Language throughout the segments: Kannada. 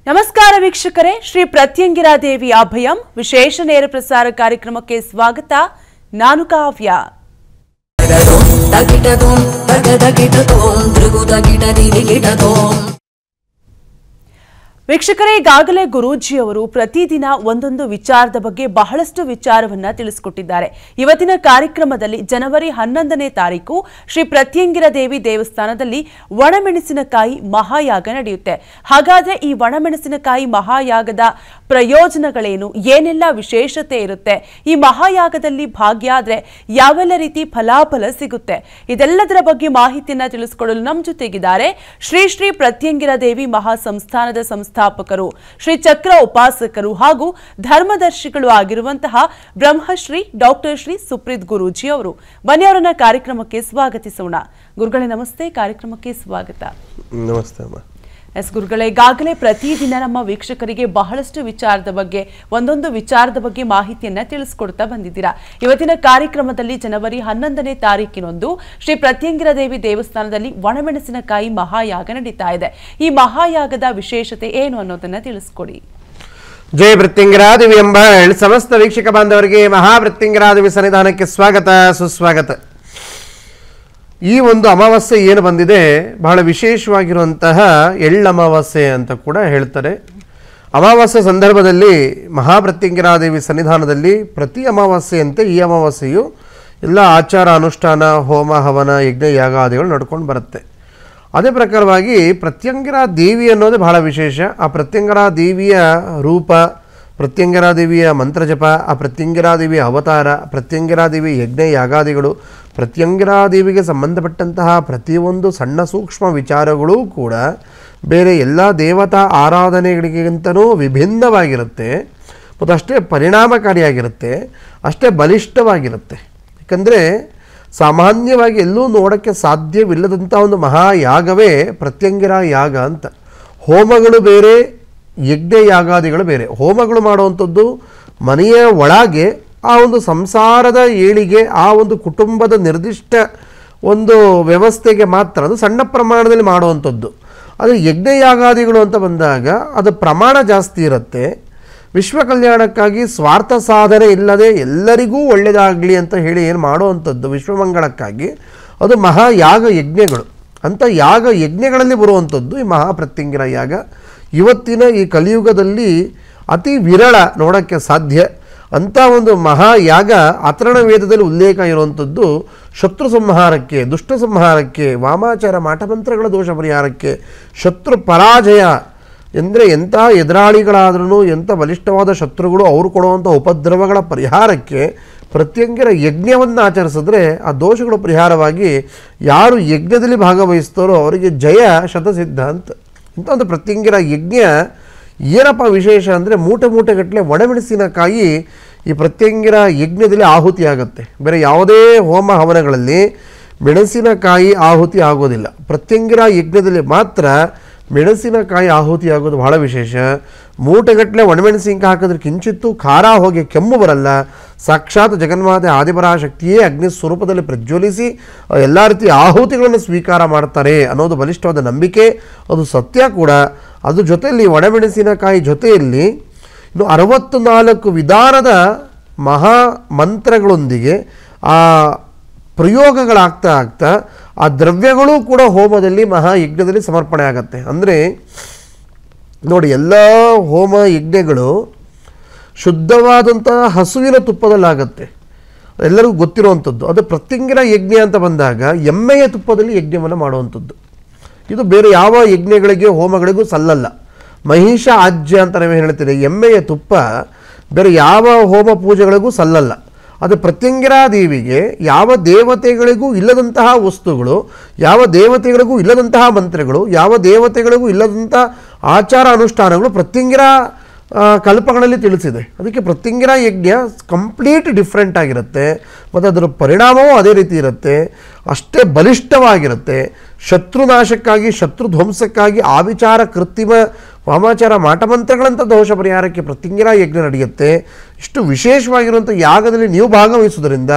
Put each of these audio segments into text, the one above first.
ನಮಸ್ಕಾರ ವೀಕ್ಷಕರೇ, ಶ್ರೀ ಪ್ರತ್ಯಂಗಿರಾ ದೇವಿ ಅಭಯಂ ವಿಶೇಷ ನೇರ ಪ್ರಸಾರ ಕಾರ್ಯಕ್ರಮಕ್ಕೆ ಸ್ವಾಗತ. ನಾನು ಕಾವ್ಯ. ವೀಕ್ಷಕರೇ, ಈಗಾಗಲೇ ಗುರೂಜಿಯವರು ಪ್ರತಿದಿನ ಒಂದೊಂದು ವಿಚಾರದ ಬಗ್ಗೆ ಬಹಳಷ್ಟು ವಿಚಾರವನ್ನ ತಿಳಿಸಿಕೊಟ್ಟಿದ್ದಾರೆ. ಇವತ್ತಿನ ಕಾರ್ಯಕ್ರಮದಲ್ಲಿ ಜನವರಿ 11ನೇ ತಾರೀಕು ಶ್ರೀ ಪ್ರತ್ಯಂಗಿರಾ ದೇವಿ ದೇವಸ್ಥಾನದಲ್ಲಿ ಒಣಮೆಣಸಿನಕಾಯಿ ಮಹಾಯಾಗ ನಡೆಯುತ್ತೆ. ಹಾಗಾದ್ರೆ ಈ ಒಣಮೆಣಸಿನಕಾಯಿ ಮಹಾಯಾಗದ ಪ್ರಯೋಜನಗಳೇನು, ಏನೆಲ್ಲ ವಿಶೇಷತೆ ಇರುತ್ತೆ, ಈ ಮಹಾಯಾಗದಲ್ಲಿ ಭಾಗಿಯಾದ್ರೆ ಯಾವೆಲ್ಲ ರೀತಿ ಫಲಾಫಲ ಸಿಗುತ್ತೆ, ಇದೆಲ್ಲದರ ಬಗ್ಗೆ ಮಾಹಿತಿಯನ್ನ ತಿಳಿಸಿಕೊಡಲು ನಮ್ಮ ಜೊತೆಗಿದ್ದಾರೆ ಶ್ರೀ ಶ್ರೀ ಪ್ರತ್ಯಂಗಿರಾ ದೇವಿ ಮಹಾ ಸಂಸ್ಥಾನದ ಸಂಸ್ಥಾಪಕರು, ಶ್ರೀ ಚಕ್ರ ಉಪಾಸಕರು ಹಾಗೂ ಧರ್ಮದರ್ಶಿಗಳು ಆಗಿರುವಂತಹ ಬ್ರಹ್ಮಶ್ರೀ ಡಾಕ್ಟರ್ ಶ್ರೀ ಸುಪ್ರೀತ್ ಗುರೂಜಿ ಅವರು. ಬನ್ನಿ ಅವರನ್ನ ಕಾರ್ಯಕ್ರಮಕ್ಕೆ ಸ್ವಾಗತಿಸೋಣ. ಗುರುಗಳೇ ನಮಸ್ತೆ, ಕಾರ್ಯಕ್ರಮಕ್ಕೆ ಸ್ವಾಗತ. ನಮಸ್ತೆ ಅಮ್ಮ. ಎಸ್ ಗುರುಗಳೇ, ಈಗಾಗಲೇ ಪ್ರತಿದಿನ ನಮ್ಮ ವೀಕ್ಷಕರಿಗೆ ಬಹಳಷ್ಟು ವಿಚಾರದ ಬಗ್ಗೆ ಒಂದೊಂದು ವಿಚಾರದ ಬಗ್ಗೆ ಮಾಹಿತಿಯನ್ನ ತಿಳಿಸ್ಕೊಡ್ತಾ ಬಂದಿದ್ದೀರಾ. ಇವತ್ತಿನ ಕಾರ್ಯಕ್ರಮದಲ್ಲಿ ಜನವರಿ 11ನೇ ತಾರೀಕಿನಂದು ಶ್ರೀ ಪ್ರತ್ಯಂಗಿರಾ ದೇವಿ ದೇವಸ್ಥಾನದಲ್ಲಿ ಒಣಮೆಣಸಿನಕಾಯಿ ಮಹಾಯಾಗ ನಡೀತಾ ಇದೆ. ಈ ಮಹಾಯಾಗದ ವಿಶೇಷತೆ ಏನು ಅನ್ನೋದನ್ನ ತಿಳಿಸ್ಕೊಡಿ. ಜಯ ಪ್ರತ್ಯಂಗಿರಾ ದೇವಿ ಎಂಬ ಸಮಸ್ತ ವೀಕ್ಷಕ ಬಾಂಧವರಿಗೆ ಮಹಾಪ್ರತ್ಯಂಗಿರಾ ದೇವಿ ಸನ್ನಿಧಾನಕ್ಕೆ ಸ್ವಾಗತ, ಸುಸ್ವಾಗತ. ಈ ಒಂದು ಅಮಾವಾಸ್ಯೆ ಏನು ಬಂದಿದೆ ಬಹಳ ವಿಶೇಷವಾಗಿರುವಂತಹ ಎಳ್ಳಮಾವಾಸ್ಯೆ ಅಂತ ಕೂಡ ಹೇಳ್ತಾರೆ. ಅಮಾವಾಸ್ಯೆ ಸಂದರ್ಭದಲ್ಲಿ ಮಹಾಪ್ರತ್ಯಂಗಿರಾ ದೇವಿ ಸನ್ನಿಧಾನದಲ್ಲಿ ಪ್ರತಿ ಅಮಾವಾಸ್ಯೆಯಂತೆ ಈ ಅಮಾವಾಸ್ಯೆಯು ಎಲ್ಲ ಆಚಾರ ಅನುಷ್ಠಾನ, ಹೋಮ ಹವನ, ಯಜ್ಞ ಯಾಗಾದಿಗಳು ನಡ್ಕೊಂಡು ಬರುತ್ತೆ. ಅದೇ ಪ್ರಕಾರವಾಗಿ ಪ್ರತ್ಯಂಗಿರಾ ದೇವಿ ಅನ್ನೋದು ಬಹಳ ವಿಶೇಷ. ಆ ಪ್ರತ್ಯಂಗಿರಾ ದೇವಿಯ ರೂಪ, ಪ್ರತ್ಯಂಗಿರಾ ದೇವಿಯ ಮಂತ್ರಜಪ, ಆ ಪ್ರತ್ಯಂಗಿರಾ ದೇವಿಯ ಅವತಾರ, ಪ್ರತ್ಯಂಗಿರಾ ದೇವಿ ಯಜ್ಞ ಯಾಗಾದಿಗಳು, ಪ್ರತ್ಯಂಗಿರಾ ದೇವಿಗೆ ಸಂಬಂಧಪಟ್ಟಂತಹ ಪ್ರತಿಯೊಂದು ಸಣ್ಣ ಸೂಕ್ಷ್ಮ ವಿಚಾರಗಳೂ ಕೂಡ ಬೇರೆ ಎಲ್ಲ ದೇವತಾ ಆರಾಧನೆಗಳಿಗಿಂತನೂ ವಿಭಿನ್ನವಾಗಿರುತ್ತೆ ಮತ್ತು ಅಷ್ಟೇ ಪರಿಣಾಮಕಾರಿಯಾಗಿರುತ್ತೆ, ಅಷ್ಟೇ ಬಲಿಷ್ಠವಾಗಿರುತ್ತೆ. ಯಾಕಂದರೆ ಸಾಮಾನ್ಯವಾಗಿ ಎಲ್ಲೂ ನೋಡೋಕ್ಕೆ ಸಾಧ್ಯವಿಲ್ಲದಂಥ ಒಂದು ಮಹಾಯಾಗವೇ ಪ್ರತ್ಯಂಗಿರಾ ಯಾಗ ಅಂತ. ಹೋಮಗಳು ಬೇರೆ, ಯಜ್ಞ ಯಾಗಾದಿಗಳು ಬೇರೆ. ಹೋಮಗಳು ಮಾಡುವಂಥದ್ದು ಮನೆಯ ಒಳಗೆ ಆ ಒಂದು ಸಂಸಾರದ ಏಳಿಗೆ, ಆ ಒಂದು ಕುಟುಂಬದ ನಿರ್ದಿಷ್ಟ ಒಂದು ವ್ಯವಸ್ಥೆಗೆ ಮಾತ್ರ, ಅದು ಸಣ್ಣ ಪ್ರಮಾಣದಲ್ಲಿ ಮಾಡುವಂಥದ್ದು. ಅದು ಯಜ್ಞ ಯಾಗಾದಿಗಳು ಅಂತ ಬಂದಾಗ ಅದು ಪ್ರಮಾಣ ಜಾಸ್ತಿ ಇರುತ್ತೆ. ವಿಶ್ವ ಕಲ್ಯಾಣಕ್ಕಾಗಿ ಸ್ವಾರ್ಥ ಸಾಧನೆ ಇಲ್ಲದೆ ಎಲ್ಲರಿಗೂ ಒಳ್ಳೆಯದಾಗಲಿ ಅಂತ ಹೇಳಿ ಏನು ಮಾಡುವಂಥದ್ದು ವಿಶ್ವಮಂಗಳಕ್ಕಾಗಿ, ಅದು ಮಹಾಯಾಗ ಯಜ್ಞಗಳು. ಅಂಥ ಯಾಗ ಯಜ್ಞಗಳಲ್ಲಿ ಬರುವಂಥದ್ದು ಈ ಮಹಾಪ್ರತ್ಯಂಗಿರಾ ಯಾಗ. ಇವತ್ತಿನ ಈ ಕಲಿಯುಗದಲ್ಲಿ ಅತಿ ವಿರಳ ನೋಡೋಕ್ಕೆ ಸಾಧ್ಯ ಅಂಥ ಒಂದು ಮಹಾಯಾಗ. ಅಥರ್ವಣ ವೇದದಲ್ಲಿ ಉಲ್ಲೇಖ ಇರುವಂಥದ್ದು ಶತ್ರು ಸಂಹಾರಕ್ಕೆ, ದುಷ್ಟ ಸಂಹಾರಕ್ಕೆ, ವಾಮಾಚಾರ ಮಾಟಮಂತ್ರಗಳ ದೋಷ ಪರಿಹಾರಕ್ಕೆ, ಶತ್ರು ಪರಾಜಯ ಎಂದರೆ ಎಂಥ ಎದುರಾಳಿಗಳಾದ್ರೂ, ಎಂಥ ಬಲಿಷ್ಠವಾದ ಶತ್ರುಗಳು ಅವರು ಕೊಡುವಂಥ ಉಪದ್ರವಗಳ ಪರಿಹಾರಕ್ಕೆ ಪ್ರತ್ಯಂಗಿರಾ ಯಜ್ಞವನ್ನು ಆಚರಿಸಿದ್ರೆ ಆ ದೋಷಗಳು ಪರಿಹಾರವಾಗಿ ಯಾರು ಯಜ್ಞದಲ್ಲಿ ಭಾಗವಹಿಸ್ತಾರೋ ಅವರಿಗೆ ಜಯ ಶತಸಿದ್ಧ ಅಂತ. ಇಂಥ ಒಂದು ಪ್ರತ್ಯಂಗಿರಾ ಯಜ್ಞ ಏನಪ್ಪ ವಿಶೇಷ ಅಂದರೆ ಮೂಟೆಗಟ್ಟಲೆ ಒಣಮೆಣಸಿನಕಾಯಿ ಈ ಪ್ರತ್ಯಂಗಿರಾ ಯಜ್ಞದಲ್ಲಿ ಆಹುತಿ ಆಗುತ್ತೆ. ಬೇರೆ ಯಾವುದೇ ಹೋಮ ಹವನಗಳಲ್ಲಿ ಮೆಣಸಿನಕಾಯಿ ಆಹುತಿ ಆಗೋದಿಲ್ಲ. ಪ್ರತ್ಯಂಗಿರಾ ಯಜ್ಞದಲ್ಲಿ ಮಾತ್ರ ಮೆಣಸಿನಕಾಯಿ ಆಹುತಿ ಆಗೋದು ಬಹಳ ವಿಶೇಷ. ಮೂಟೆಗಟ್ಟಲೆ ಒಣಮೆಣಸಿನಕಾಯಿ ಹಾಕಿದ್ರೆ ಕಿಂಚಿತ್ತು ಖಾರ ಹೋಗಿ ಕೆಮ್ಮು ಬರಲ್ಲ. ಸಾಕ್ಷಾತ್ ಜಗನ್ಮಾತೆ ಆದಿಪರಾಶಕ್ತಿಯೇ ಅಗ್ನಿ ಸ್ವರೂಪದಲ್ಲಿ ಪ್ರಜ್ವಲಿಸಿ ಎಲ್ಲ ರೀತಿಯ ಆಹುತಿಗಳನ್ನು ಸ್ವೀಕಾರ ಮಾಡ್ತಾರೆ ಅನ್ನೋದು ಬಲಿಷ್ಠವಾದ ನಂಬಿಕೆ, ಅದು ಸತ್ಯ ಕೂಡ. ಅದ್ರ ಜೊತೆಯಲ್ಲಿ ಒಣಮೆಣಸಿನಕಾಯಿ ಜೊತೆಯಲ್ಲಿ ಇನ್ನು 64 ವಿಧಾನದ ಮಹಾ ಮಂತ್ರಗಳೊಂದಿಗೆ ಆ ಪ್ರಯೋಗಗಳಾಗ್ತಾ ಆ ದ್ರವ್ಯಗಳು ಕೂಡ ಹೋಮದಲ್ಲಿ ಮಹಾಯಜ್ಞದಲ್ಲಿ ಸಮರ್ಪಣೆ ಆಗುತ್ತೆ. ಅಂದರೆ ನೋಡಿ, ಎಲ್ಲ ಹೋಮ ಯಜ್ಞಗಳು ಶುದ್ಧವಾದಂತಹ ಹಸುವಿನ ತುಪ್ಪದಲ್ಲಾಗತ್ತೆ, ಎಲ್ಲರಿಗೂ ಗೊತ್ತಿರುವಂಥದ್ದು. ಅದು ಪ್ರತ್ಯಂಗಿರಾ ಯಜ್ಞ ಅಂತ ಬಂದಾಗ ಎಮ್ಮೆಯ ತುಪ್ಪದಲ್ಲಿ ಯಜ್ಞವನ್ನು ಮಾಡುವಂಥದ್ದು. ಇದು ಬೇರೆ ಯಾವ ಯಜ್ಞಗಳಿಗೆ ಹೋಮಗಳಿಗೂ ಸಲ್ಲಲ್ಲ. ಮಹಿಷ ಆಜ್ಯ ಅಂತ ನಾವೇ ಹೇಳ್ತೀವಿ. ಎಮ್ಮೆಯ ತುಪ್ಪ ಬೇರೆ ಯಾವ ಹೋಮ ಪೂಜೆಗಳಿಗೂ ಸಲ್ಲಲ್ಲ. ಅದು ಪ್ರತ್ಯಂಗಿರಾ ದೇವಿಗೆ ಯಾವ ದೇವತೆಗಳಿಗೂ ಇಲ್ಲದಂತಹ ವಸ್ತುಗಳು, ಯಾವ ದೇವತೆಗಳಿಗೂ ಇಲ್ಲದಂತಹ ಮಂತ್ರಗಳು, ಯಾವ ದೇವತೆಗಳಿಗೂ ಇಲ್ಲದಂಥ ಆಚಾರ ಅನುಷ್ಠಾನಗಳು ಪ್ರತ್ಯಂಗಿರಾ ಕಲ್ಪಗಳಲ್ಲಿ ತಿಳಿಸಿದೆ. ಅದಕ್ಕೆ ಪ್ರತ್ಯಂಗಿರಾ ಯಜ್ಞ ಕಂಪ್ಲೀಟ್ ಡಿಫ್ರೆಂಟ್ ಆಗಿರುತ್ತೆ ಮತ್ತು ಅದರ ಪರಿಣಾಮವೂ ಅದೇ ರೀತಿ ಇರುತ್ತೆ, ಅಷ್ಟೇ ಬಲಿಷ್ಠವಾಗಿರುತ್ತೆ. ಶತ್ರುನಾಶಕ್ಕಾಗಿ, ಶತ್ರು ಧ್ವಂಸಕ್ಕಾಗಿ ಆವಿಚಾರ, ಕೃತ್ರಿಮ, ವಾಮಾಚಾರ, ಮಾಟಮಂತ್ರಗಳಂಥ ದೋಷ ಪರಿಹಾರಕ್ಕೆ ಪ್ರತ್ಯಂಗಿರಾ ಯಜ್ಞ ನಡೆಯುತ್ತೆ. ಇಷ್ಟು ವಿಶೇಷವಾಗಿರುವಂಥ ಯಾಗದಲ್ಲಿ ನೀವು ಭಾಗವಹಿಸುವುದರಿಂದ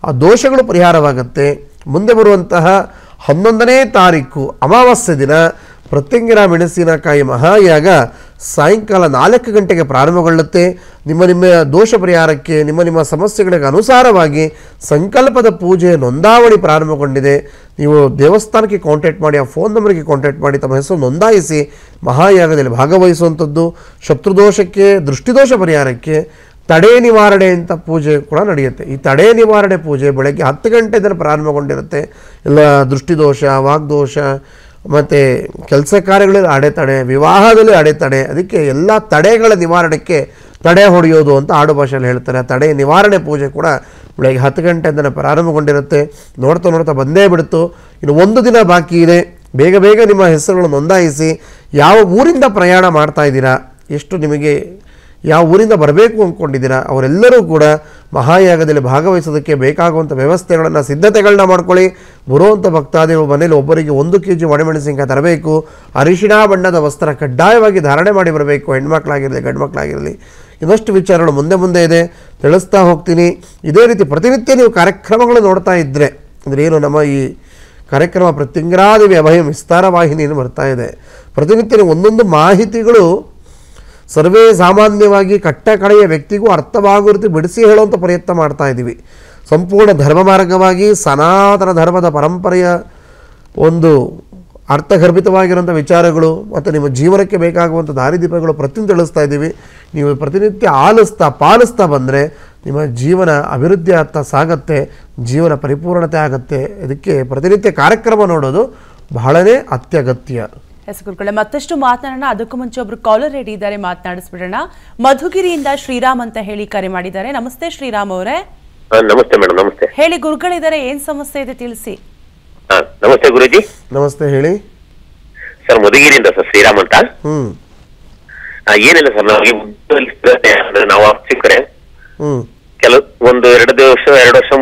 ಆ ದೋಷಗಳು ಪರಿಹಾರವಾಗುತ್ತೆ. ಮುಂದೆ ಬರುವಂತಹ 11ನೇ ತಾರೀಕು ಅಮಾವಾಸ್ಯೆ ದಿನ ಪ್ರತ್ಯಂಗಿರ ಮೆಣಸಿನಕಾಯಿ ಮಹಾಯಾಗ ಸಾಯಂಕಾಲ 4 ಗಂಟೆಗೆ ಪ್ರಾರಂಭಗೊಳ್ಳುತ್ತೆ. ನಿಮ್ಮ ದೋಷ ಪರಿಹಾರಕ್ಕೆ ನಿಮ್ಮ ಸಮಸ್ಯೆಗಳಿಗೆ ಅನುಸಾರವಾಗಿ ಸಂಕಲ್ಪದ ಪೂಜೆ ನೋಂದಾವಣಿ ಪ್ರಾರಂಭಗೊಂಡಿದೆ. ನೀವು ದೇವಸ್ಥಾನಕ್ಕೆ ಕಾಂಟ್ಯಾಕ್ಟ್ ಮಾಡಿ, ಆ ಫೋನ್ ನಂಬರ್ಗೆ ಕಾಂಟ್ಯಾಕ್ಟ್ ಮಾಡಿ ತಮ್ಮ ಹೆಸರು ನೋಂದಾಯಿಸಿ ಮಹಾಯಾಗದಲ್ಲಿ ಭಾಗವಹಿಸುವಂಥದ್ದು. ಶತ್ರುದೋಷಕ್ಕೆ, ದೃಷ್ಟಿದೋಷ ಪರಿಹಾರಕ್ಕೆ ತಡೆ ನಿವಾರಣೆ ಅಂತ ಪೂಜೆ ಕೂಡ ನಡೆಯುತ್ತೆ. ಈ ತಡೆ ನಿವಾರಣೆ ಪೂಜೆ ಬೆಳಗ್ಗೆ 10 ಗಂಟೆಯಿಂದ ಪ್ರಾರಂಭಗೊಂಡಿರುತ್ತೆ. ಎಲ್ಲ ದೃಷ್ಟಿದೋಷ, ವಾಗ್ದೋಷ ಮತ್ತು ಕೆಲಸ ಕಾರ್ಯಗಳಲ್ಲಿ ಅಡೆತಡೆ, ವಿವಾಹದಲ್ಲಿ ಅಡೆತಡೆ, ಅದಕ್ಕೆ ಎಲ್ಲ ತಡೆಗಳ ನಿವಾರಣೆಗೆ ತಡೆ ಹೊಡೆಯೋದು ಅಂತ ಆಡು ಭಾಷೆಯಲ್ಲಿ ಹೇಳ್ತಾರೆ. ಆ ತಡೆ ನಿವಾರಣೆ ಪೂಜೆ ಕೂಡ ಬೆಳಗ್ಗೆ 10 ಗಂಟೆಯಿಂದ ಪ್ರಾರಂಭಗೊಂಡಿರುತ್ತೆ. ನೋಡ್ತಾ ಬಂದೇ ಬಿಡ್ತು. ಇನ್ನು 1 ದಿನ ಬಾಕಿ ಇದೆ. ಬೇಗ ನಿಮ್ಮ ಹೆಸರುಗಳನ್ನು ನೋಂದಾಯಿಸಿ. ಯಾವ ಊರಿಂದ ಪ್ರಯಾಣ ಮಾಡ್ತಾ ಇದ್ದೀರಾ, ಎಷ್ಟು ನಿಮಗೆ ಯಾವ ಊರಿಂದ ಬರಬೇಕು ಅಂದ್ಕೊಂಡಿದ್ದೀರಾ, ಅವರೆಲ್ಲರೂ ಕೂಡ ಮಹಾಯಾಗದಲ್ಲಿ ಭಾಗವಹಿಸೋದಕ್ಕೆ ಬೇಕಾಗುವಂಥ ವ್ಯವಸ್ಥೆಗಳನ್ನು, ಸಿದ್ಧತೆಗಳನ್ನ ಮಾಡ್ಕೊಳ್ಳಿ. ಬರುವಂಥ ಭಕ್ತಾದಿಗಳು ಮನೇಲಿ ಒಬ್ಬರಿಗೆ 1 kg ಒಣಮೆಣಸಿನಕಾಯಿ ತರಬೇಕು. ಅರಿಶಿಣ ಬಣ್ಣದ ವಸ್ತ್ರ ಕಡ್ಡಾಯವಾಗಿ ಧಾರಣೆ ಮಾಡಿ ಬರಬೇಕು, ಹೆಣ್ಮಕ್ಳಾಗಿರಲಿ ಗಂಡು ಮಕ್ಕಳಾಗಿರಲಿ. ಇನ್ನಷ್ಟು ವಿಚಾರಗಳು ಮುಂದೆ ಇದೆ, ತಿಳಿಸ್ತಾ ಹೋಗ್ತೀನಿ. ಇದೇ ರೀತಿ ಪ್ರತಿನಿತ್ಯ ನೀವು ಕಾರ್ಯಕ್ರಮಗಳು ನೋಡ್ತಾ ಇದ್ದರೆ, ಅಂದರೆ ಏನು ನಮ್ಮ ಈ ಕಾರ್ಯಕ್ರಮ ಪ್ರತ್ಯಂಗಿರಾದೇವಿ ಅಭಯಂ ವಿಸ್ತಾರ ವಾಹಿನಿಯನ್ನು ಬರ್ತಾ ಇದೆ. ಪ್ರತಿನಿತ್ಯ ಒಂದೊಂದು ಮಾಹಿತಿಗಳು ಸರ್ವೇ ಸಾಮಾನ್ಯವಾಗಿ ಕಟ್ಟ ಕಡೆಯ ವ್ಯಕ್ತಿಗೂ ಅರ್ಥವಾಗುವ ರೀತಿ ಬಿಡಿಸಿ ಹೇಳುವಂಥ ಪ್ರಯತ್ನ ಮಾಡ್ತಾ ಇದ್ದೀವಿ. ಸಂಪೂರ್ಣ ಧರ್ಮ ಮಾರ್ಗವಾಗಿ ಸನಾತನ ಧರ್ಮದ ಪರಂಪರೆಯ ಒಂದು ಅರ್ಥಗರ್ಭಿತವಾಗಿರುವಂಥ ವಿಚಾರಗಳು ಮತ್ತು ನಿಮ್ಮ ಜೀವನಕ್ಕೆ ಬೇಕಾಗುವಂಥ ದಾರಿದೀಪಗಳು ಪ್ರತಿನಿತ್ಯ ತಿಳಿಸ್ತಾ ಇದ್ದೀವಿ. ನೀವು ಪ್ರತಿನಿತ್ಯ ಪಾಲಿಸ್ತಾ ಬಂದರೆ ನಿಮ್ಮ ಜೀವನ ಅಭಿವೃದ್ಧಿ ಆಗ್ತಾ ಸಾಗತ್ತೆ, ಜೀವನ ಪರಿಪೂರ್ಣತೆ ಆಗುತ್ತೆ. ಇದಕ್ಕೆ ಪ್ರತಿನಿತ್ಯ ಕಾರ್ಯಕ್ರಮ ನೋಡೋದು ಬಹಳನೇ ಅತ್ಯಗತ್ಯ. ಗುರುಗಳೇ, ಮತ್ತಷ್ಟು ಮಾತನಾಡೋಣ. ಅದಕ್ಕೂ ಮುಂಚೆ ಒಬ್ರು ಕಾಲರ್ ರೆಡಿ ಇದ್ದಾರೆ, ಮಾತನಾಡಿಸ್ಬಿಡೋಣ. ಮಧುಗಿರಿಯಿಂದ ಶ್ರೀರಾಮ್ ಅಂತ ಹೇಳಿ ಕರೆ ಮಾಡಿದ್ದಾರೆ. ನಮಸ್ತೆ ಶ್ರೀರಾಮ್ ಅವರೇ. ನಮಸ್ತೆ ಮೇಡಮ್. ನಮಸ್ತೆ. ಹೇಳಿ ಗುರುಗಳಿದ್ದಾರೆ, ಏನ್ ಸಮಸ್ಯೆ ಇದೆ ತಿಳಿಸಿ. ನಮಸ್ತೆ ಗುರುಜಿ. ನಮಸ್ತೆ, ಹೇಳಿ ಸರ್. ಮಧುಗಿರಿಯಿಂದ ಸರ್, ಶ್ರೀರಾಮ್ ಅಂತ. ಏನಿಲ್ಲ ಸರ್, ನಮಗೆ ನಾವು ಸಿಕ್ಕರೆ ಕೆಲವು 1-2 ವರ್ಷ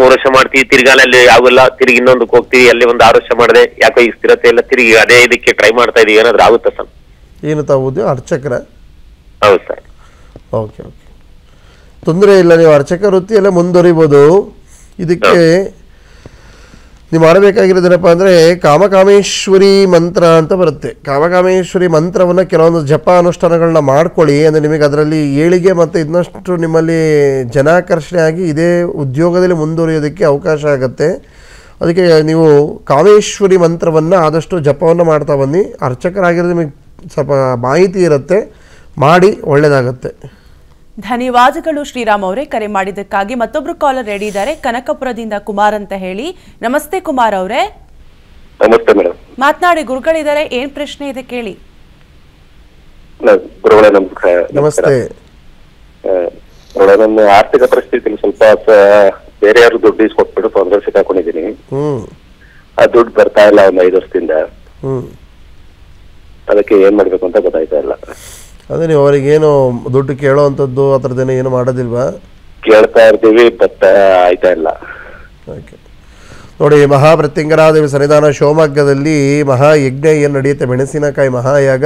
3 ವರ್ಷ ಮಾಡ್ತೀವಿ, ತಿರ್ಗಾಲಲ್ಲಿ ಯಾವೆಲ್ಲ ತಿರುಗಿ ಇನ್ನೊಂದಕ್ಕೆ ಹೋಗ್ತೀವಿ, ಅಲ್ಲಿ 6 ವರ್ಷ ಮಾಡಿದೆ, ಯಾಕೋ ಈಗ ಸ್ಥಿರತೆ ಎಲ್ಲ ತಿರುಗಿ ಅದೇ ಇದಕ್ಕೆ ಟ್ರೈ ಮಾಡ್ತಾ ಇದೀವಿ. ಏನಾದ್ರು ಆಗುತ್ತಾ ಸರ್? ಏನು ತಾವು ಅರ್ಚಕರ? ಹೌದು ಸರ್. ಓಕೆ, ತೊಂದರೆ ಇಲ್ಲ. ನೀವು ಅರ್ಚಕ ವೃತ್ತಿಯೆಲ್ಲ ಮುಂದುವರಿಬೋದು. ಇದಕ್ಕೆ ನೀವು ಮಾಡಬೇಕಾಗಿರೋದೇನಪ್ಪ ಅಂದರೆ ಕಾಮಕಾಮೇಶ್ವರಿ ಮಂತ್ರ ಅಂತ ಬರುತ್ತೆ. ಕಾಮಕಾಮೇಶ್ವರಿ ಮಂತ್ರವನ್ನು ಕೆಲವೊಂದು ಜಪ ಅನುಷ್ಠಾನಗಳನ್ನ ಮಾಡ್ಕೊಳ್ಳಿ. ಅಂದರೆ ನಿಮಗೆ ಅದರಲ್ಲಿ ಏಳಿಗೆ ಮತ್ತು ಇನ್ನಷ್ಟು ನಿಮ್ಮಲ್ಲಿ ಜನಾಕರ್ಷಣೆ ಆಗಿ ಇದೇ ಉದ್ಯೋಗದಲ್ಲಿ ಮುಂದುವರಿಯೋದಕ್ಕೆ ಅವಕಾಶ ಆಗುತ್ತೆ. ಅದಕ್ಕೆ ನೀವು ಕಾಮೇಶ್ವರಿ ಮಂತ್ರವನ್ನು ಆದಷ್ಟು ಜಪವನ್ನು ಮಾಡ್ತಾ ಬನ್ನಿ. ಅರ್ಚಕರಾಗಿರೋದು ನಿಮಗೆ ಸ್ವಲ್ಪ ಮಾಹಿತಿ ಇರುತ್ತೆ, ಮಾಡಿ ಒಳ್ಳೆಯದಾಗತ್ತೆ. ಧನ್ಯವಾದಗಳು ಶ್ರೀರಾಮ್ ಅವರೇ ಕರೆ ಮಾಡಿದ್ದಕ್ಕಾಗಿ. ಮತ್ತೊಬ್ರು ಕಾಲರ್ ರೆಡಿ ಇದ್ದಾರೆ, ಕನಕಪುರದಿಂದ ಕುಮಾರ್ ಅಂತ ಹೇಳಿ. ನಮಸ್ತೆ ಕುಮಾರ್ ಅವರೇ. ನಮಸ್ತೆ ಮೇಡಮ್. ಮಾತನಾಡಿ, ಗುರುಗಳಿದ್ದಾರೆ, ಏನ್ ಪ್ರಶ್ನೆ ಇದೆ ಕೇಳಿ. ನಮಸ್ತೆ. ನನ್ನ ಆರ್ಥಿಕ ಪರಿಸ್ಥಿತಿ ಸ್ವಲ್ಪ ಬೇರೆ ಯಾರು ದುಡ್ಡು ಇಸ್ಕೊಟ್ಬಿಟ್ಟು ತೊಂದರೆ ಸಿಕ್ಕಾಕೊಂಡಿದ್ದೀನಿ. ಆ ದುಡ್ಡು ಬರ್ತಾ ಇಲ್ಲ ಒಂದು 5 ವರ್ಷದಿಂದ. ಅದಕ್ಕೆ ಏನ್ ಮಾಡ್ಬೇಕು ಅಂತ ಗೊತ್ತಾಯ್ತಾ ಇಲ್ಲ. ಅದೇ ನೀವು ಅವರಿಗೇನು ದುಡ್ಡು ಕೇಳೋ ಅಂಥದ್ದು ಆ ಥರದ್ದೇನೋ ಏನು ಮಾಡೋದಿಲ್ವಾ? ಕೇಳ್ತಾ ಇರ್ತೀವಿ, ಬಟ್ ಆಯ್ತಾ ಇಲ್ಲ. ಓಕೆ, ನೋಡಿ, ಮಹಾಪ್ರತ್ಯಂಗರಾದೇವಿ ಸನ್ನಿಧಾನ ಶಿವಮೊಗ್ಗದಲ್ಲಿ ಮಹಾಯಜ್ಞ ಏನು ನಡೆಯುತ್ತೆ, ಮೆಣಸಿನಕಾಯಿ ಮಹಾಯಾಗ,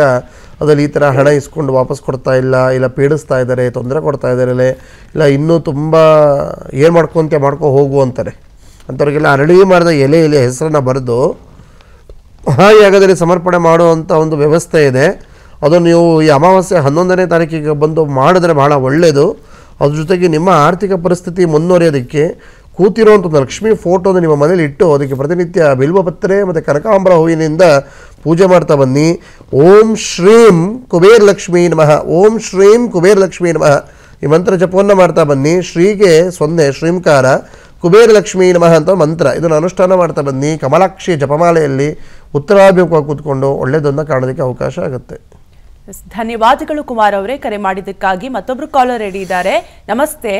ಅದರಲ್ಲಿ ಈ ಥರ ಹಣ ಇಸ್ಕೊಂಡು ವಾಪಸ್ ಕೊಡ್ತಾ ಇಲ್ಲ ಪೀಡಿಸ್ತಾ ಇದ್ದಾರೆ, ತೊಂದರೆ ಕೊಡ್ತಾ ಇದ್ದಾರೆ, ಇಲ್ಲ ಇನ್ನೂ ತುಂಬ ಏನು ಮಾಡ್ಕೊ ಹೋಗು ಅಂತಾರೆ. ಅಂಥವ್ರಿಗೆಲ್ಲ ಅರಳಿ ಮರದ ಎಲೆ ಹೆಸರನ್ನು ಬರೆದು ಮಹಾಯಾಗದಲ್ಲಿ ಸಮರ್ಪಣೆ ಮಾಡುವಂಥ ಒಂದು ವ್ಯವಸ್ಥೆ ಇದೆ. ಅದನ್ನು ನೀವು ಈ ಅಮಾವಾಸ್ಯೆ 11ನೇ ತಾರೀಕಿಗೆ ಬಂದು ಮಾಡಿದ್ರೆ ಭಾಳ ಒಳ್ಳೆಯದು. ಅದ್ರ ಜೊತೆಗೆ ನಿಮ್ಮ ಆರ್ಥಿಕ ಪರಿಸ್ಥಿತಿ ಮುನ್ನೋರಿಯೋದಕ್ಕೆ ಕೂತಿರುವಂಥ ಲಕ್ಷ್ಮೀ ಫೋಟೋನ ನಿಮ್ಮ ಮನೇಲಿ ಇಟ್ಟು ಅದಕ್ಕೆ ಪ್ರತಿನಿತ್ಯ ಬಿಲ್ವಪತ್ರೆ ಮತ್ತು ಕನಕಾಂಬರ ಹೂವಿನಿಂದ ಪೂಜೆ ಮಾಡ್ತಾ ಬನ್ನಿ. ಓಂ ಶ್ರೀಂ ಕುಬೇರ ಲಕ್ಷ್ಮೀ ನಮಃ, ಓಂ ಶ್ರೀಂ ಕುಬೇರ ಲಕ್ಷ್ಮೀ ನಮಃ ಈ ಮಂತ್ರ ಜಪವನ್ನು ಮಾಡ್ತಾ ಬನ್ನಿ. ಶ್ರೀಗೆ 0 ಶ್ರೀಂಕಾರ, ಕುಬೇರ ಲಕ್ಷ್ಮೀ ನಮಃ ಅಂತ ಮಂತ್ರ, ಇದನ್ನು ಅನುಷ್ಠಾನ ಮಾಡ್ತಾ ಬನ್ನಿ. ಕಮಲಾಕ್ಷಿ ಜಪಮಾಲೆಯಲ್ಲಿ ಉತ್ತರಾಭಿಮುಖವಾಗಿ ಕೂತ್ಕೊಂಡು ಒಳ್ಳೆಯದನ್ನು ಕಾಣೋದಕ್ಕೆ ಅವಕಾಶ ಆಗುತ್ತೆ. ಧನ್ಯವಾದಗಳು ಕುಮಾರ್ ಅವರೇ ಕರೆ ಮಾಡಿದ್ದಕ್ಕಾಗಿ. ಮತ್ತೊಬ್ರು ಕಾಲರ್ ರೆಡಿ ಇದ್ದಾರೆ. ನಮಸ್ತೆ.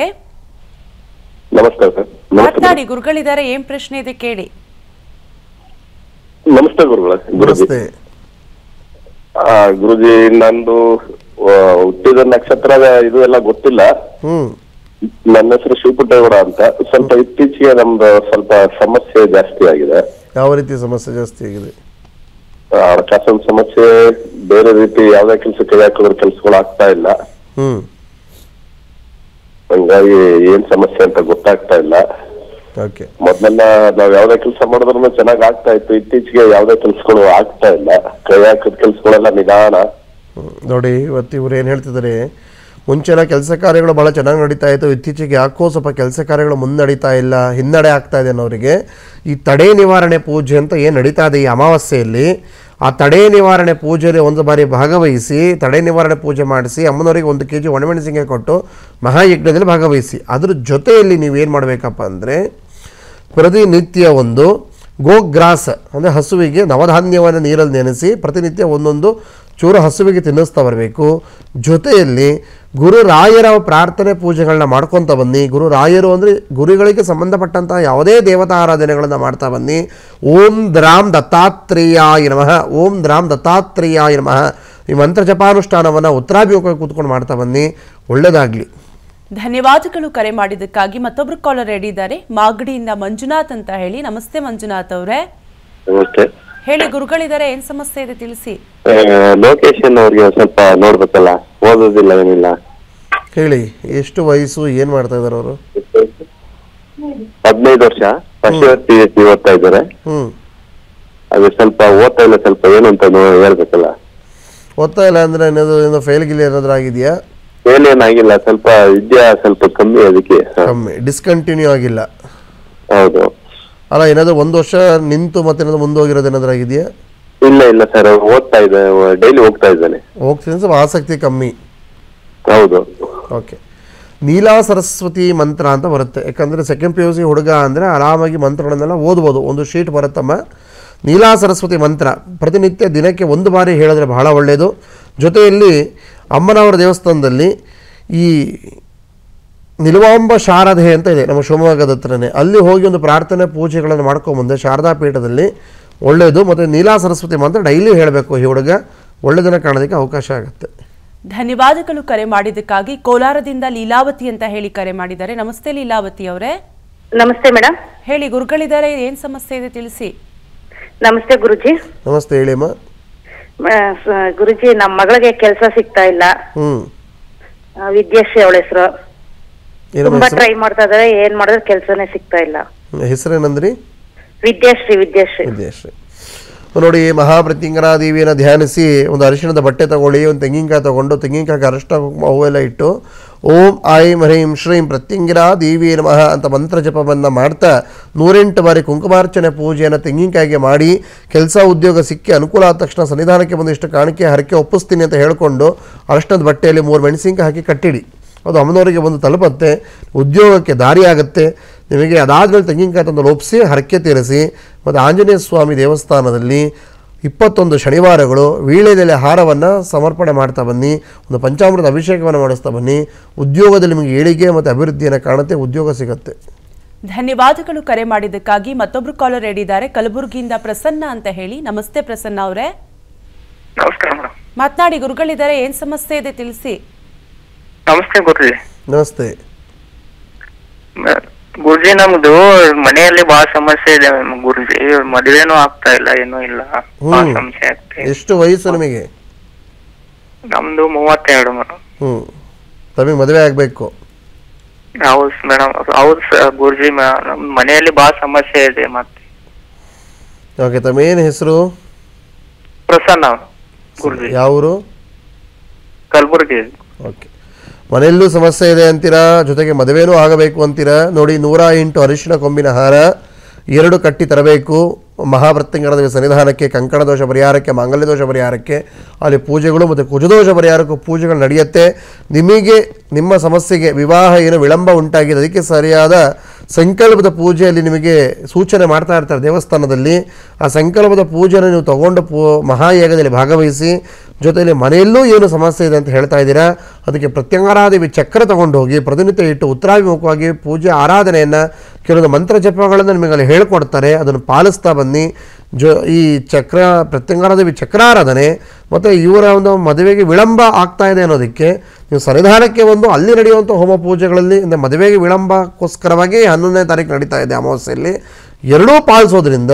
ನಮಸ್ಕಾರ ಸರ್. ಮಾತನಾಡಿ, ಗುರುಗಳಿದ್ದಾರೆ, ಏನ್ ಪ್ರಶ್ನೆ ಇದೆ ಕೇಳಿ. ನಮಸ್ತೆ ಗುರುಗಳ. ನಮಸ್ತೆ ಗುರುಜಿ, ನಂದು ಹುಟ್ಟಿದ ನಕ್ಷತ್ರ ಇದು ಎಲ್ಲ ಗೊತ್ತಿಲ್ಲ. ನನ್ನ ಹೆಸರು ಶಿವಪುಟ್ಟೇಗೌಡ ಅಂತ. ಸ್ವಲ್ಪ ಇತ್ತೀಚೆಗೆ ನಮ್ದು ಸ್ವಲ್ಪ ಸಮಸ್ಯೆ ಜಾಸ್ತಿ ಆಗಿದೆ. ಯಾವ ರೀತಿ ಸಮಸ್ಯೆ ಜಾಸ್ತಿ ಆಗಿದೆ? ಹಣಕಾಸಿನ ಸಮಸ್ಯೆ, ಬೇರೆ ರೀತಿ ಯಾವ್ದೇ ಕೆಲ್ಸಕ್ಕೆ ಹಾಕಿದ್ರೆ ಕೆಲ್ಸಗಳು ಆಗ್ತಾ ಇಲ್ಲ. ಹ್ಮ್ ಹಂಗಾಗಿ ಏನ್ ಸಮಸ್ಯೆ ಅಂತ ಗೊತ್ತಾಗ್ತಾ ಇಲ್ಲ. ಓಕೆ. ಮೊದಲೆಲ್ಲ ನಾವ್ ಯಾವ್ದೇ ಕೆಲಸ ಮಾಡಿದ್ರು ಚೆನ್ನಾಗ್ ಆಗ್ತಾ ಇತ್ತು. ಇತ್ತೀಚೆಗೆ ಯಾವ್ದೇ ಕೆಲ್ಸಗಳು ಆಗ್ತಾ ಇಲ್ಲ. ಕೈ ಹಾಕಿದ ಕೆಲ್ಸಗಳೆಲ್ಲ ನಿಧಾನ. ನೋಡಿ ಇವತ್ತು ಇವ್ರು ಏನ್ ಹೇಳ್ತಿದ್ದಾರೆ, ಮುಂಚೆನ ಕೆಲಸ ಕಾರ್ಯಗಳು ಬಹಳ ಚೆನ್ನಾಗಿ ನಡೀತಾ ಇತ್ತು, ಇತ್ತೀಚೆಗೆ ಯಾಕೋ ಸ್ವಲ್ಪ ಕೆಲಸ ಕಾರ್ಯಗಳು ಮುನ್ನಡೀತಾ ಇಲ್ಲ, ಹಿನ್ನಡೆ ಆಗ್ತಾ ಇದೆ ಅನ್ನೋರಿಗೆ ಈ ತಡೆ ನಿವಾರಣೆ ಪೂಜೆ ಅಂತ ಏನು ನಡೀತಾ ಇದೆ ಈ ಅಮಾವಾಸ್ಯೆಯಲ್ಲಿ, ಆ ತಡೆ ನಿವಾರಣೆ ಪೂಜೆಯಲ್ಲಿ ಒಂದು ಬಾರಿ ಭಾಗವಹಿಸಿ ತಡೆ ನಿವಾರಣೆ ಪೂಜೆ ಮಾಡಿಸಿ ಅಮ್ಮನವರಿಗೆ 1 kg ಒಣಮೆಣಸಿನಕಾಯಿ ಕೊಟ್ಟು ಮಹಾಯಜ್ಞದಲ್ಲಿ ಭಾಗವಹಿಸಿ. ಅದ್ರ ಜೊತೆಯಲ್ಲಿ ನೀವೇನು ಮಾಡಬೇಕಪ್ಪ ಅಂದರೆ ಪ್ರತಿನಿತ್ಯ ಒಂದು ಗೋಗ್ರಾಸ ಅಂದರೆ ಹಸುವಿಗೆ ನವಧಾನ್ಯವನ್ನು ನೀರಲ್ಲಿ ನೆನೆಸಿ ಪ್ರತಿನಿತ್ಯ ಒಂದೊಂದು ಚೂರು ಹಸುವಿಗೆ ತಿನ್ನಿಸ್ತಾ ಬರಬೇಕು. ಜೊತೆಯಲ್ಲಿ ಗುರುರಾಯರ ಪ್ರಾರ್ಥನೆ ಪೂಜೆಗಳನ್ನ ಮಾಡ್ಕೊತ ಬನ್ನಿ. ಗುರುರಾಯರು ಅಂದರೆ ಗುರುಗಳಿಗೆ ಸಂಬಂಧಪಟ್ಟಂತಹ ಯಾವುದೇ ದೇವತಾ ಆರಾಧನೆಗಳನ್ನು ಮಾಡ್ತಾ ಬನ್ನಿ. ಓಂ ದ್ರಾಂ ದತ್ತಾತ್ರೇಯಾಯ ನಮಃ, ಓಂ ದ್ರಾಂ ದತ್ತಾತ್ರೇಯಾಯ ನಮಃ ಈ ಮಂತ್ರ ಜಪಾನುಷ್ಠಾನವನ್ನು ಉತ್ತರಾಭಿಮುಖವಾಗಿ ಕೂತ್ಕೊಂಡು ಮಾಡ್ತಾ ಬನ್ನಿ. ಒಳ್ಳೆಯದಾಗಲಿ. ಧನ್ಯವಾದಗಳು ಕರೆ ಮಾಡಿದ್ದಕ್ಕಾಗಿ. ಮತ್ತೊಬ್ರು ಕಾಲರ್ ರೆಡಿ ಇದ್ದಾರೆ, ಮಾಗಡಿಯಿಂದ ಮಂಜುನಾಥ್ ಅಂತ ಹೇಳಿ. ನಮಸ್ತೆ ಮಂಜುನಾಥ್ ಅವರೇ. ನಮಸ್ತೆ. ಹೇಳಿ, ಗುರುಗಳಿದ್ದಾರೆ, ಏನ್ ಸಮಸ್ಯೆ ಇದೆ ತಿಳಿಸಿ. ಲೊಕೇಶನ್ ಅವ್ರಿಗೆ ಸ್ವಲ್ಪ ನೋಡ್ಬೇಕಲ್ಲ, ಓದೋದಿಲ್ಲ ಏನಿಲ್ಲ. ಹೇಳಿ, ಎಷ್ಟು ವಯಸ್ಸು, ಏನ್ ಮಾಡ್ತಾ ಇದಾರೆ ಅವರು? 15 ವರ್ಷ, ಫಸ್ಟ್ ಇಯರ್ ಓದ್ತಾ ಇದ್ದಾರೆ. ಅದು ಸ್ವಲ್ಪ ಓದ್ತಾ ಇಲ್ಲ, ಸ್ವಲ್ಪ ಏನು ಅಂತ ಹೇಳ್ಬೇಕಲ್ಲ. ಓದ್ತಾ ಇಲ್ಲ ಅಂದ್ರೆ ಏನಾದ್ರು ಫೇಲ್ ಗಿಲ್ ಏನಾದ್ರು ಆಗಿದೆಯಾ? ಫೇಲ್ ಏನಾಗಿಲ್ಲ, ಸ್ವಲ್ಪ ವಿದ್ಯಾ ಸ್ವಲ್ಪ ಕಮ್ಮಿ, ಅದಕ್ಕೆ ಕಮ್ಮಿ, ಡಿಸ್ಕಂಟಿನ್ಯೂ ಆಗಿಲ್ಲ. ಹೌದು. ಅಲ್ಲ, ಏನಾದ್ರು 1 ವರ್ಷ ನಿಂತು ಮತ್ತೆ ಏನಾದ್ರು ಮುಂದೋಗಿರೋದು ಏನಾದ್ರು ಆಗಿದೆಯಾ? ಇಲ್ಲ ಸರ್, ಓದ್ತಾ ಇದ್ದೆ, ಡೈಲಿ ಹೋಗ್ತಾ ಇದ್ದಾನೆ. ಹೋಗ್ತೀನಿ, ಸ್ವಲ್ಪ ಆಸಕ್ತಿ ಕಮ್ಮಿ. ಹೌದು. ಓಕೆ. ನೀಲಾ ಸರಸ್ವತಿ ಮಂತ್ರ ಅಂತ ಬರುತ್ತೆ. ಯಾಕಂದರೆ ಸೆಕೆಂಡ್ PUC ಹುಡುಗ ಅಂದರೆ ಆರಾಮಾಗಿ ಮಂತ್ರಗಳನ್ನೆಲ್ಲ ಓದ್ಬೋದು. ಒಂದು ಶೀಟ್ ಬರುತ್ತಮ್ಮ, ನೀಲಾ ಸರಸ್ವತಿ ಮಂತ್ರ ಪ್ರತಿನಿತ್ಯ ದಿನಕ್ಕೆ 1 ಬಾರಿ ಹೇಳಿದ್ರೆ ಬಹಳ ಒಳ್ಳೆಯದು. ಜೊತೆಯಲ್ಲಿ ಅಮ್ಮನವರ ದೇವಸ್ಥಾನದಲ್ಲಿ ಈ ನಿಲುವಾಂಬ ಶಾರದೆ ಅಂತ ಇದೆ ನಮ್ಮ ಶಿವಮೊಗ್ಗದ ಹತ್ರನೇ, ಅಲ್ಲಿ ಹೋಗಿ ಒಂದು ಪ್ರಾರ್ಥನೆ ಪೂಜೆಗಳನ್ನು ಮಾಡ್ಕೊಂಬಂದೆ ಶಾರದಾ ಪೀಠದಲ್ಲಿ, ಒಳ್ಳೆಯದು. ಮತ್ತು ನೀಲಾ ಸರಸ್ವತಿ ಮಂತ್ರ ಡೈಲಿ ಹೇಳಬೇಕು. ಈ ಹುಡುಗ ಒಳ್ಳೆಯದನ್ನು ಕಾಣೋದಕ್ಕೆ ಅವಕಾಶ ಆಗುತ್ತೆ. ಧನ್ಯವಾದಗಳು ಕರೆ ಮಾಡಿದ್ದಕ್ಕಾಗಿ. ಕೋಲಾರದಿಂದ ಲೀಲಾವತಿ ಅಂತ ಹೇಳಿ ಕರೆ ಮಾಡಿದ್ದಾರೆ. ನಮಸ್ತೆ ಲೀಲಾವತಿ ಅವರೇ. ನಮಸ್ತೆ ಮೇಡಮ್. ಹೇಳಿ, ಗುರುಗಳಿದ್ದಾರೆ, ಏನ್ ಸಮಸ್ಯೆ ಇದೆ ತಿಳಿಸಿ. ನಮಸ್ತೆ ಗುರುಜಿ. ನಮಸ್ತೆ, ಹೇಳಿಮ್ಮ. ಗುರುಜಿ, ನಮ್ಮ ಮಗಳಿಗೆ ಕೆಲಸ ಸಿಗ್ತಾ ಇಲ್ಲ. ವಿದ್ಯಾಶ್ರೀ ಅವಳ ಹೆಸರು. ತುಂಬಾ ಟ್ರೈ ಮಾಡ್ತಾ ಇದಾರೆ, ಏನ್ ಮಾಡಿದ್ರೆ ಕೆಲಸನೇ ಸಿಗ್ತಾ ಇಲ್ಲ. ಹೆಸರೇನಂದ್ರಿ? ವಿದ್ಯಾಶ್ರೀ. ನೋಡಿ, ಮಹಾಪ್ರತ್ಯಂಗರಾ ದೇವಿಯನ್ನು ಧ್ಯಾನಿಸಿ ಒಂದು ಅರಿಶಿಣದ ಬಟ್ಟೆ ತಗೊಳ್ಳಿ, ಒಂದು ತೆಂಗಿನಕಾಯಿ ತಗೊಂಡು ತೆಂಗಿನಕಾಯಿಗೆ ಅರಿಶಿಣ ಹೂವೆಲ್ಲ ಇಟ್ಟು ಓಂ ಐಂ ಹ್ರೀಂ ಶ್ರೀಂ ಪ್ರತ್ಯಂಗಿರಾ ದೇವಿ ನಮಃ ಅಂತ ಮಂತ್ರ ಜಪವನ್ನು ಮಾಡ್ತಾ 108 ಬಾರಿ ಕುಂಕುಮಾರ್ಚನೆ ಪೂಜೆಯನ್ನು ತೆಂಗಿನಕಾಯಿಗೆ ಮಾಡಿ, ಕೆಲಸ ಉದ್ಯೋಗ ಸಿಕ್ಕಿ ಅನುಕೂಲ ಆದ ತಕ್ಷಣ ಸನ್ನಿಧಾನಕ್ಕೆ ಬಂದಿಷ್ಟು ಕಾಣಿಕೆ ಹರಕೆ ಒಪ್ಪಿಸ್ತೀನಿ ಅಂತ ಹೇಳಿಕೊಂಡು ಅರಿಶಿಣದ ಬಟ್ಟೆಯಲ್ಲಿ 3 ಮೆಣಸಿನಕಾಯಿ ಹಾಕಿ ಕಟ್ಟಿಡಿ. ಅದು ಅಮ್ಮನವರಿಗೆ ಒಂದು ತಲುಪತ್ತೆ, ಉದ್ಯೋಗಕ್ಕೆ ದಾರಿಯಾಗುತ್ತೆ ನಿಮಗೆ. ಅದಾದಮೇಲೆ ತೆಂಗಿನಕಾಯಿ ತಂದು ಲೋಪಿಸಿ ಹರಕೆ ತೀರಿಸಿ. ಮತ್ತು ಆಂಜನೇಯ ಸ್ವಾಮಿ ದೇವಸ್ಥಾನದಲ್ಲಿ 21 ಶನಿವಾರಗಳು ವೀಳ್ಯದೆಲೆ ಹಾರವನ್ನು ಸಮರ್ಪಣೆ ಮಾಡ್ತಾ ಬನ್ನಿ. ಒಂದು ಪಂಚಾಮೃತ ಅಭಿಷೇಕವನ್ನು ಮಾಡಿಸ್ತಾ ಬನ್ನಿ. ಉದ್ಯೋಗದಲ್ಲಿ ನಿಮಗೆ ಏಳಿಗೆ ಮತ್ತು ಅಭಿವೃದ್ಧಿಯನ್ನು ಕಾಣುತ್ತೆ, ಉದ್ಯೋಗ ಸಿಗುತ್ತೆ. ಧನ್ಯವಾದಗಳು ಕರೆ ಮಾಡಿದ್ದಕ್ಕಾಗಿ. ಮತ್ತೊಬ್ರು ಕಾಲರ್ ರೆಡಿ ಇದ್ದಾರೆ, ಕಲಬುರಗಿಯಿಂದ ಪ್ರಸನ್ನ ಅಂತ ಹೇಳಿ. ನಮಸ್ತೆ ಪ್ರಸನ್ನ ಅವರೇ. ನಮಸ್ಕಾರ. ಮಾತನಾಡಿ, ಗುರುಗಳಿದ್ದಾರೆ, ಏನ್ ಸಮಸ್ಯೆ ಇದೆ ತಿಳಿಸಿ. ನಮಸ್ತೆ ಗುರುಜಿ. ನಮಸ್ತೆ ಗುರುಜಿ, ನಮ್ದು ಮನೆಯಲ್ಲಿ ಬಹಳ ಸಮಸ್ಯೆ ಇದೆ ಗುರುಜಿ. ಮದುವೆನೂ ಆಗ್ತಾ ಇಲ್ಲ, ಏನೂ ಇಲ್ಲ, ಬಹಳ ಸಮಸ್ಯೆ ಆಗ್ತದೆ. ಎಷ್ಟು ವಯಸ್ಸು ನಿಮಗೆ? ನಮ್ದು 32 ಮೇಡಮ್. ತಮಗೆ ಮದುವೆ ಆಗಬೇಕು? ಹೌದು ಮೇಡಮ್, ಹೌದು ಗುರುಜಿ. ನಮ್ ಮನೆಯಲ್ಲಿ ಬಹಳ ಸಮಸ್ಯೆ ಇದೆ. ಮತ್ತೆ ಓಕೆ, ತಮ್ಮ ಏನು ಹೆಸರು? ಪ್ರಸನ್ನ ಗುರುಜಿ. ಯಾವರು? ಕಲಬುರಗಿ. ಓಕೆ. ಮನೆಯಲ್ಲೂ ಸಮಸ್ಯೆ ಇದೆ ಅಂತೀರಾ, ಜೊತೆಗೆ ಮದುವೆನೂ ಆಗಬೇಕು ಅಂತೀರಾ. ನೋಡಿ, 108 ಅರಿಶಿಣ ಕೊಂಬಿನ ಹಾರ 2 ಕಟ್ಟಿ ತರಬೇಕು. ಮಹಾಪ್ರತ್ಯಂಗರ ದೇವಿ ಸನ್ನಿಧಾನಕ್ಕೆ ಕಂಕಣ ದೋಷ ಪರಿಹಾರಕ್ಕೆ, ಮಾಂಗಲ್ಯ ದೋಷ ಪರಿಹಾರಕ್ಕೆ ಅಲ್ಲಿ ಪೂಜೆಗಳು ಮತ್ತು ಕುಜದೋಷ ಪರಿಹಾರಕ್ಕೂ ಪೂಜೆಗಳು ನಡೆಯುತ್ತೆ. ನಿಮಗೆ ನಿಮ್ಮ ಸಮಸ್ಯೆಗೆ ವಿವಾಹ ಏನು ವಿಳಂಬ ಉಂಟಾಗಿದೆ, ಅದಕ್ಕೆ ಸರಿಯಾದ ಸಂಕಲ್ಪದ ಪೂಜೆಯಲ್ಲಿ ನಿಮಗೆ ಸೂಚನೆ ಮಾಡ್ತಾ ಇರ್ತಾರೆ ದೇವಸ್ಥಾನದಲ್ಲಿ. ಆ ಸಂಕಲ್ಪದ ಪೂಜೆಯನ್ನು ನೀವು ತಗೊಂಡು ಮಹಾಯಾಗದಲ್ಲಿ ಭಾಗವಹಿಸಿ. ಜೊತೆಯಲ್ಲಿ ಮನೆಯಲ್ಲೂ ಏನು ಸಮಸ್ಯೆ ಇದೆ ಅಂತ ಹೇಳ್ತಾ ಇದ್ದೀರಾ, ಅದಕ್ಕೆ ಪ್ರತ್ಯಂಗರಾದೇವಿ ಚಕ್ರ ತಗೊಂಡು ಹೋಗಿ ಪ್ರತಿನಿತ್ಯ ಇಟ್ಟು ಉತ್ತರಾಭಿಮುಖವಾಗಿ ಪೂಜೆ ಆರಾಧನೆಯನ್ನು ಕೆಲವೊಂದು ಮಂತ್ರ ಜಪಗಳನ್ನು ನಿಮಗಲ್ಲಿ ಹೇಳ್ಕೊಡ್ತಾರೆ, ಅದನ್ನು ಪಾಲಿಸ್ತಾ ಬನ್ನಿ. ಈ ಚಕ್ರ ಪ್ರತ್ಯಂಗರಾದೇವಿ ಚಕ್ರಾರಾಧನೆ ಮತ್ತು ಇವರ ಒಂದು ಮದುವೆಗೆ ವಿಳಂಬ ಆಗ್ತಾ ಇದೆ ಅನ್ನೋದಕ್ಕೆ ನೀವು ಸನ್ನಿಧಾನಕ್ಕೆ ಒಂದು ಅಲ್ಲಿ ನಡೆಯುವಂಥ ಹೋಮ ಪೂಜೆಗಳಲ್ಲಿ ಮದುವೆಗೆ ವಿಳಂಬಕ್ಕೋಸ್ಕರವಾಗಿ 11ನೇ ತಾರೀಕು ನಡೀತಾ ಇದೆ ಅಮಾವಾಸ್ಯೆಯಲ್ಲಿ, ಎರಡೂ ಪಾಲಿಸೋದ್ರಿಂದ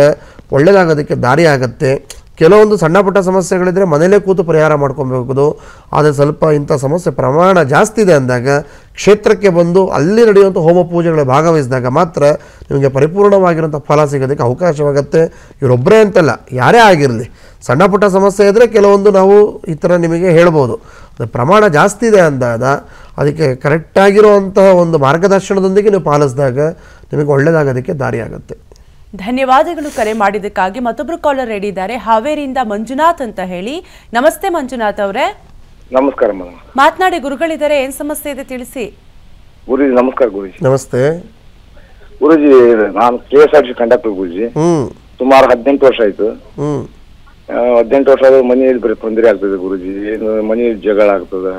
ಒಳ್ಳೆಯದಾಗೋದಕ್ಕೆ ದಾರಿ ಆಗುತ್ತೆ. ಕೆಲವೊಂದು ಸಣ್ಣ ಪುಟ್ಟ ಸಮಸ್ಯೆಗಳಿದ್ರೆ ಮನೇಲೇ ಕೂತು ಪರಿಹಾರ ಮಾಡ್ಕೊಬೇಕು. ಆದರೆ ಸ್ವಲ್ಪ ಇಂಥ ಸಮಸ್ಯೆ ಪ್ರಮಾಣ ಜಾಸ್ತಿ ಇದೆ ಅಂದಾಗ ಕ್ಷೇತ್ರಕ್ಕೆ ಬಂದು ಅಲ್ಲಿ ನಡೆಯುವಂಥ ಹೋಮ ಪೂಜೆಗಳ ಭಾಗವಹಿಸಿದಾಗ ಮಾತ್ರ ನಿಮಗೆ ಪರಿಪೂರ್ಣವಾಗಿರುವಂಥ ಫಲ ಸಿಗೋದಕ್ಕೆ ಅವಕಾಶವಾಗುತ್ತೆ. ಇವರೊಬ್ಬರೇ ಅಂತಲ್ಲ, ಯಾರೇ ಆಗಿರಲಿ, ಸಣ್ಣ ಪುಟ್ಟ ಸಮಸ್ಯೆ ಇದ್ದರೆ ಕೆಲವೊಂದು ನಾವು ಈ ಥರ ನಿಮಗೆ ಹೇಳ್ಬೋದು. ಅದು ಪ್ರಮಾಣ ಜಾಸ್ತಿ ಇದೆ ಅಂದಾಗ ಅದಕ್ಕೆ ಕರೆಕ್ಟಾಗಿರುವಂತಹ ಒಂದು ಮಾರ್ಗದರ್ಶನದೊಂದಿಗೆ ನೀವು ಪಾಲಿಸಿದಾಗ ನಿಮಗೆ ಒಳ್ಳೆಯದಾಗೋದಕ್ಕೆ ದಾರಿ ಆಗುತ್ತೆ. ಧನ್ಯವಾದಗಳು ಕರೆ ಮಾಡಿದ್ದಕ್ಕಾಗಿ. ಮತ್ತೊಬ್ರು ಕಾಲರ್ ರೆಡಿ ಇದ್ದಾರೆ, ಹಾವೇರಿಯಿಂದ ಮಂಜುನಾಥ್ ಅಂತ ಹೇಳಿ. ನಮಸ್ತೆ ಮಂಜುನಾಥ್ ಅವರೇ. ನಮಸ್ಕಾರ ಮೇಡಮ್. ಮಾತನಾಡಿ, ಗುರುಗಳಿದ್ದಾರೆ, ಏನ್ ಸಮಸ್ಯೆ ಇದೆ ತಿಳಿಸಿ. ಗುರುಜಿ ನಮಸ್ಕಾರ. ಗುರುಜಿ ನಮಸ್ತೆ. ಗುರುಜಿ ನಾನು KSRTC ಕಂಡಕ್ಟರ್ ಗುರುಜಿ. ಸುಮಾರು 18 ವರ್ಷ ಆಯ್ತು. 18 ವರ್ಷ ಆದ್ರೆ ಮನೆಯಲ್ಲಿ ಬರೀ ತೊಂದರೆ ಆಗ್ತದೆ ಗುರುಜಿ. ಏನು ಮನೆಯಲ್ಲಿ ಜಗಳ ಆಗ್ತದೆ,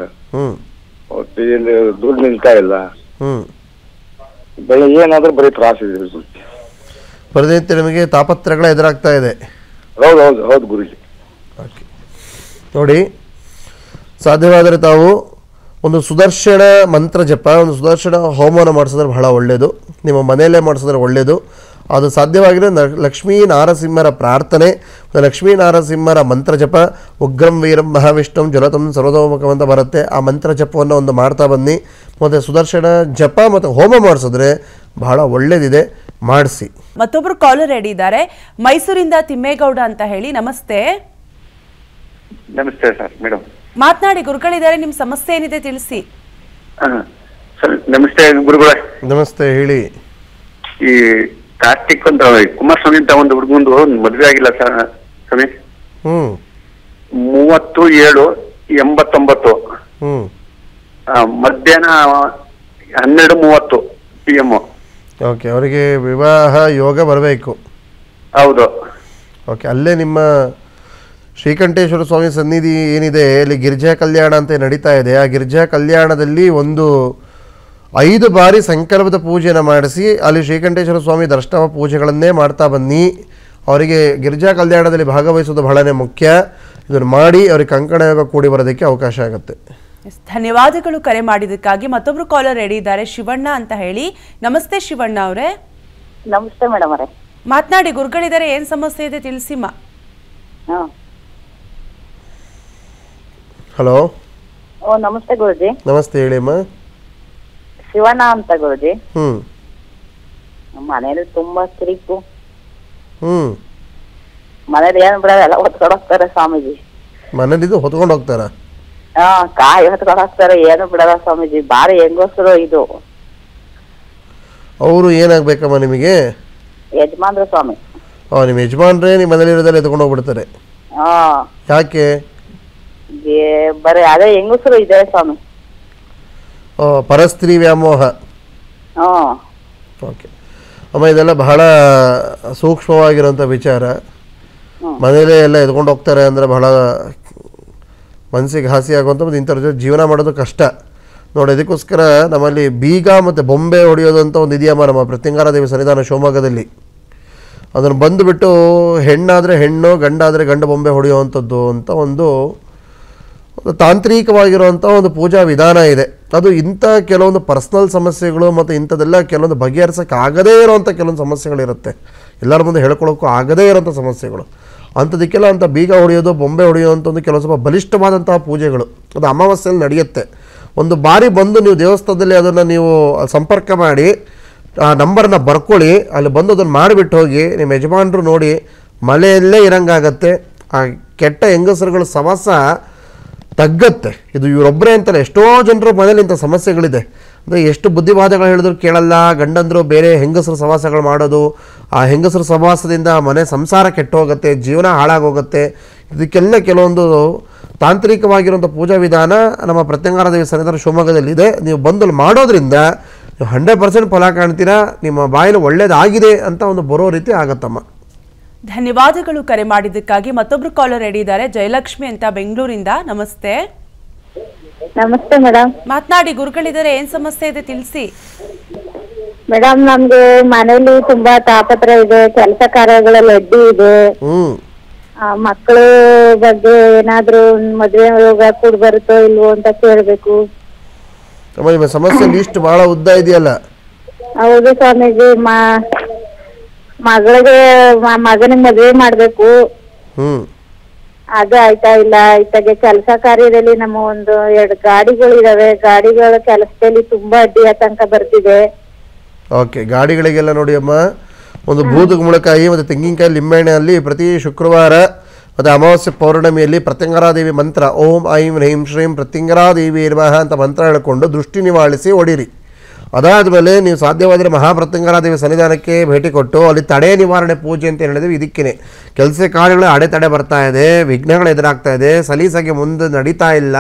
ದುಡ್ಡು ನಿಲ್ತಾ ಇಲ್ಲ, ಬರೀ ಏನಾದ್ರೂ ಬರೀ ತ್ರಾಸ ಇದೆ ಗುರುಜಿ. ಪ್ರತಿನಿತ್ಯ ನಿಮಗೆ ತಾಪತ್ರಗಳ ಎದುರಾಗ್ತಾ ಇದೆ. ಹೌದು ಹೌದು ಹೌದು ಗುರುಜಿ. ಓಕೆ, ನೋಡಿ, ಸಾಧ್ಯವಾದರೆ ತಾವು ಒಂದು ಸುದರ್ಶನ ಮಂತ್ರ ಜಪ, ಒಂದು ಸುದರ್ಶನ ಹೋಮವನ್ನು ಮಾಡಿಸಿದ್ರೆ ಬಹಳ ಒಳ್ಳೆಯದು. ನಿಮ್ಮ ಮನೆಯಲ್ಲೇ ಮಾಡಿಸಿದ್ರೆ ಒಳ್ಳೆಯದು. ಅದು ಸಾಧ್ಯವಾಗಿರೋ ಲಕ್ಷ್ಮೀ ನಾರಸಿಂಹರ ಪ್ರಾರ್ಥನೆ, ಲಕ್ಷ್ಮೀ ನಾರಸಿಂಹರ ಮಂತ್ರ ಜಪ, ಉಗ್ರಂ ವೀರಂ ಮಹಾವಿಷ್ಣುಂ ಜ್ವಲತಂ ಸರ್ವತೋಮುಖಂ ಅಂತ ಬರುತ್ತೆ. ಆ ಮಂತ್ರ ಜಪವನ್ನು ಒಂದು ಮಾಡ್ತಾ ಬನ್ನಿ. ಮತ್ತು ಸುದರ್ಶನ ಜಪ ಮತ್ತು ಹೋಮ ಮಾಡಿಸಿದ್ರೆ ಬಹಳ ಒಳ್ಳೆಯದಿದೆ, ಮಾಡಿಸಿ. ಮತ್ತೊಬ್ರು ಕಾಲರ್ ರೆಡಿ ಇದ್ದಾರೆ, ಮೈಸೂರಿಂದ ತಿಮ್ಮೇಗೌಡ ಅಂತ ಹೇಳಿ. ನಮಸ್ತೆ. ನಮಸ್ತೆ ಸರ್ ಮೇಡಮ್. ಮಾತನಾಡಿ, ಗುರುಗಳಿದ್ದಾರೆ, ನಿಮ್ಮ ಸಮಸ್ಯೆ ಏನಿದೆ ತಿಳಿಸಿ. ಸರ್ ನಮಸ್ತೆ ಗುರುಗಳೇ. ನಮಸ್ತೆ, ಹೇಳಿ. ಈ ಕಾರ್ತಿಕ್ ಅಂತ ಕುಮಾರಸ್ವಾಮಿ ಅಂತ ಒಂದು ಹುಡುಗಂದು ಮದುವೆ ಆಗಿಲ್ಲ ಸರ್ ಸ್ವಾಮಿ. 30/7/89 ಮಧ್ಯಾಹ್ನ 12:30 PM. ಓಕೆ, ಅವರಿಗೆ ವಿವಾಹ ಯೋಗ ಬರಬೇಕು. ಹೌದು. ಓಕೆ, ಅಲ್ಲೇ ನಿಮ್ಮ ಶ್ರೀಕಂಠೇಶ್ವರ ಸ್ವಾಮಿ ಸನ್ನಿಧಿ ಏನಿದೆ, ಅಲ್ಲಿ ಗಿರಿಜಾ ಕಲ್ಯಾಣ ಅಂತ ನಡೀತಾ ಇದೆ. ಆ ಗಿರಿಜಾ ಕಲ್ಯಾಣದಲ್ಲಿ ಒಂದು 5 ಬಾರಿ ಸಂಕಲ್ಪದ ಪೂಜೆಯನ್ನು ಮಾಡಿಸಿ ಅಲ್ಲಿ ಶ್ರೀಕಂಠೇಶ್ವರ ಸ್ವಾಮಿ ದರ್ಶನ ಪೂಜೆಗಳನ್ನೇ ಮಾಡ್ತಾ ಬನ್ನಿ. ಅವರಿಗೆ ಗಿರಿಜಾ ಕಲ್ಯಾಣದಲ್ಲಿ ಭಾಗವಹಿಸೋದು ಬಹಳನೇ ಮುಖ್ಯ. ಇದನ್ನು ಮಾಡಿ ಅವರಿಗೆ ಕಂಕಣ ಯೋಗ ಕೂಡಿ ಬರೋದಕ್ಕೆ ಅವಕಾಶ ಆಗುತ್ತೆ. ಧನ್ಯವಾದಗಳು ಕರೆ ಮಾಡಿದ್ದಕ್ಕಾಗಿ. ಮತ್ತೊಬ್ರು ಕಾಲರ್ ರೆಡಿ ಇದ್ದಾರೆ, ಶಿವಣ್ಣ ಅಂತ ಹೇಳಿ. ನಮಸ್ತೆ ಶಿವಣ್ಣ ಅವರೇ. ನಮಸ್ತೆ ಮೇಡಮ್ ಅವರೇ. ಮಾತನಾಡಿ, ಗುರುಗಳಿದ್ದಾರೆ, ಏನ್ ಸಮಸ್ಯೆ ಇದೆ ತಿಳಿಸಿಮ್ಮ. ಹಲೋ. ನಮಸ್ತೆ ಗುರುಜಿ. ನಮಸ್ತೆ, ಹೇಳಿಮ್ಮ. ಶಿವಣ್ಣ ಅಂತ ಗುರುಜಿ. ಮನೇಲಿ ತುಂಬಾ ಕಿರಿಕು. ಮನೇಲಿ ಏನ್ ಬಿಡೋದು ಎಲ್ಲ ಹೊತ್ಕೊಂಡು ಹೋಗ್ತಾರೆ ಸ್ವಾಮೀಜಿ. ಮನೇಲಿದ್ದು ಹೊತ್ಕೊಂಡು ಹೋಗ್ತಾರ? ಕಾಯಿ ಹೊತ್ಕೊಂಡು ಹೋಗ್ತಾರೆ, ಏನು ಬಿಡಲ್ಲ ಸ್ವಾಮೀಜಿ. ಬಾರಿ ಹೆಂಗೋಸ್ರು ಇದು. ಅವರು ಏನಾಗ್ಬೇಕಮ್ಮ ನಿಮಗೆ? ಯಜಮಾನ್ರ ಸ್ವಾಮಿ. ನಿಮ್ಮ ಯಜಮಾನ್ರೇ ನಿಮ್ಮ ಮನೇಲಿ ಇರೋದಲ್ಲ ಎತ್ಕೊಂಡು ಹೋಗ್ಬಿಡ್ತಾರೆ? ಯಾಕೆ? ಬರೀ ಅದೇ ಹೆಂಗಸರು ಇದೆ ಸ್ವಾಮಿ. ಪರಸ್ತ್ರೀ ವ್ಯಾಮೋಹ. ಓಕೆ ಅಮ್ಮ, ಇದೆಲ್ಲ ಬಹಳ ಸೂಕ್ಷ್ಮವಾಗಿರೋಂಥ ವಿಚಾರ. ಮನೇಲೇ ಎಲ್ಲ ಎತ್ಕೊಂಡು ಹೋಗ್ತಾರೆ ಅಂದರೆ ಬಹಳ ಮನಸ್ಸಿಗೆ ಹಾಸಿ ಆಗುವಂಥ ಮತ್ತು ಇಂಥವ್ರ ಜೊತೆ ಜೀವನ ಮಾಡೋದು ಕಷ್ಟ ನೋಡಿ. ಅದಕ್ಕೋಸ್ಕರ ನಮ್ಮಲ್ಲಿ ಬೀಗ ಮತ್ತು ಬೊಂಬೆ ಹೊಡೆಯೋದು ಅಂತ ಒಂದು ಇದೆಯಮ್ಮ ನಮ್ಮ ಪ್ರತ್ಯಂಗಾರದೇವಿ ಸನ್ನಿಧಾನ ಶಿವಮೊಗ್ಗದಲ್ಲಿ. ಅದನ್ನು ಬಂದುಬಿಟ್ಟು ಹೆಣ್ಣಾದರೆ ಹೆಣ್ಣು, ಗಂಡಾದರೆ ಗಂಡು ಬೊಂಬೆ ಹೊಡೆಯುವಂಥದ್ದು ಅಂತ ಒಂದು ತಾಂತ್ರಿಕವಾಗಿರುವಂಥ ಒಂದು ಪೂಜಾ ವಿಧಾನ ಇದೆ. ಅದು ಇಂಥ ಕೆಲವೊಂದು ಪರ್ಸ್ನಲ್ ಸಮಸ್ಯೆಗಳು ಮತ್ತು ಇಂಥದ್ದೆಲ್ಲ ಕೆಲವೊಂದು ಬಗೆಹರಿಸೋಕ್ಕೆ ಆಗದೇ ಇರೋವಂಥ ಕೆಲವೊಂದು ಸಮಸ್ಯೆಗಳಿರುತ್ತೆ. ಎಲ್ಲರ ಮುಂದೆ ಹೇಳ್ಕೊಳ್ಳೋಕ್ಕೂ ಆಗದೇ ಇರೋಂಥ ಸಮಸ್ಯೆಗಳು. ಅಂಥದಕ್ಕೆಲ್ಲ ಅಂಥ ಬೀಗ ಹೊಡೆಯೋದು, ಬೊಂಬೆ ಹೊಡೆಯುವಂಥ ಒಂದು ಕೆಲವು ಸ್ವಲ್ಪ ಬಲಿಷ್ಠವಾದಂತಹ ಪೂಜೆಗಳು ಅದು ಅಮಾವಾಸ್ಯೆಯಲ್ಲಿ ನಡೆಯುತ್ತೆ. ಒಂದು ಬಾರಿ ಬಂದು ನೀವು ದೇವಸ್ಥಾನದಲ್ಲಿ ಅದನ್ನು ನೀವು ಸಂಪರ್ಕ ಮಾಡಿ ಆ ನಂಬರನ್ನ ಬರ್ಕೊಳ್ಳಿ. ಅಲ್ಲಿ ಬಂದು ಅದನ್ನು ಮಾಡಿಬಿಟ್ಟು ಹೋಗಿ ನಿಮ್ಮ ಯಜಮಾನರು ನೋಡಿ ಮಳೆಯಲ್ಲೇ ಇರಂಗಾಗತ್ತೆ. ಆ ಕೆಟ್ಟ ಹೆಂಗಸರುಗಳ ಸವಾಸ ತಗ್ಗತ್ತೆ. ಇದು ಇವರೊಬ್ಬರೇ ಅಂತಲ್ಲ, ಎಷ್ಟೋ ಜನರು ಮನೇಲಿ ಇಂಥ ಸಮಸ್ಯೆಗಳಿದೆ. ಅಂದರೆ ಎಷ್ಟು ಬುದ್ಧಿವಾದಗಳು ಹೇಳಿದ್ರು ಕೇಳಲ್ಲ. ಗಂಡಂದರು ಬೇರೆ ಹೆಂಗಸರು ಸವಾಸಗಳು ಮಾಡೋದು, ಆ ಹೆಂಗಸರು ಸವಾಸದಿಂದ ಮನೆ ಸಂಸಾರ ಕೆಟ್ಟೋಗುತ್ತೆ, ಜೀವನ ಹಾಳಾಗೋಗುತ್ತೆ. ಇದಕ್ಕೆಲ್ಲ ಕೆಲವೊಂದು ತಾಂತ್ರಿಕವಾಗಿರುವಂಥ ಪೂಜಾ ವಿಧಾನ ನಮ್ಮ ಪ್ರತ್ಯಂಗಾರದೇವಿ ಸನ್ನಿಧಾನ ಶಿವಮೊಗ್ಗದಲ್ಲಿದೆ. ನೀವು ಬಂದು ಮಾಡೋದ್ರಿಂದ ನೀವು 100% ಫಲ ಕಾಣ್ತೀರಾ. ನಿಮ್ಮ ಬಾಯಲ್ಲಿ ಒಳ್ಳೇದಾಗಿದೆ ಅಂತ ಒಂದು ಬರೋ ರೀತಿ ಆಗತ್ತಮ್ಮ. ಧನ್ಯವಾದಗಳು ಕರೆ ಮಾಡಿದ್ದಕ್ಕಾಗಿ. ಮತ್ತೊಬ್ರು ಕಾಲರ್ ರೆಡಿ ಇದ್ದಾರೆ, ಜಯಲಕ್ಷ್ಮಿ ಅಂತ ಬೆಂಗಳೂರಿಂದ. ನಮಸ್ತೆ. ನಮಸ್ತೆ ಮೇಡಮ್. ಮಾತನಾಡಿ, ಗುರುಗಳಿದ್ದಾರೆ, ಏನ್ ಸಮಸ್ಯೆ ಇದೆ ತಿಳಿಸಿ. ಮೇಡಮ್, ನಮ್ಗೆ ಮನೇಲಿ ತುಂಬಾ ತಾಪತ್ರ ಇದೆ, ಕೆಲಸ ಕಾರ್ಯಗಳಲ್ಲಿ ಅಡ್ಡಿ ಇದೆ. ಮಕ್ಕಳ ಬಗ್ಗೆ ಏನಾದ್ರೂ ಮದುವೆ ಯೋಗ ಕೂಡ ಬರುತ್ತೋ ಇಲ್ವೋ ಅಂತ ಕೇಳ್ಬೇಕು. ನಿಮ್ಮ ಸಮಸ್ಯೆ ಲಿಸ್ಟ್ ಬಹಳ ಉದ್ದ ಇದೆಯಲ್ಲ? ಹೌದು ಸ್ವಾಮೀಜಿ. ಮಗಳಿಗೆ ಮಗನಿಗೆ ಮದುವೆ ಮಾಡ್ಬೇಕು. ಅದು ಆಯ್ತಾ ಇಲ್ಲ. ಇತ್ತಾಗೆ ಕೆಲಸ ಕಾರ್ಯದಲ್ಲಿ ನಮ್ಮ ಒಂದು 2 ಗಾಡಿಗಳು ಇದಾವೆ. ಗಾಡಿಗಳ ಕೆಲಸದಲ್ಲಿ ತುಂಬಾ ಅಡ್ಡಿ ಆತಂಕ ಬರ್ತಿದೆ. ಓಕೆ, ಗಾಡಿಗಳಿಗೆಲ್ಲ ನೋಡಿ ಅಮ್ಮ, ಒಂದು ಬೂದುಗುಂಬಳಕಾಯಿ ಮತ್ತು ತೆಂಗಿನಕಾಯಿ ಲಿಂಬೆಹಣ್ಣಲ್ಲಿ ಪ್ರತಿ ಶುಕ್ರವಾರ ಮತ್ತು ಅಮಾವಾಸ್ಯೆ ಪೌರ್ಣಮಿಯಲ್ಲಿ ಪ್ರತ್ಯಂಗರಾದೇವಿ ಮಂತ್ರ ಓಂ ಐಂ ಹ್ರೀಂ ಶ್ರೀಂ ಪ್ರತ್ಯಂಗರಾದೇವಿ ನಮಃ ಅಂತ ಮಂತ್ರ ಹೇಳಿಕೊಂಡು ದೃಷ್ಟಿ ನಿವಾಳಿಸಿ ಹೊಡೀರಿ. ಅದಾದಮೇಲೆ ನೀವು ಸಾಧ್ಯವಾದರೆ ಮಹಾಪ್ರತ್ಯಂಗರಾದೇವಿ ಸನ್ನಿಧಾನಕ್ಕೆ ಭೇಟಿ ಕೊಟ್ಟು ಅಲ್ಲಿ ತಡೆ ನಿವಾರಣೆ ಪೂಜೆ ಅಂತ ಹೇಳಿದ್ವಿ. ಇದಕ್ಕೇ ಕೆಲಸ ಕಾರ್ಯಗಳು ಅಡೆತಡೆ ಬರ್ತಾ ಇದೆ, ವಿಘ್ನಗಳು ಎದುರಾಗ್ತಾ ಇದೆ, ಸಲೀಸಾಗಿ ಮುಂದೆ ನಡೀತಾ ಇಲ್ಲ,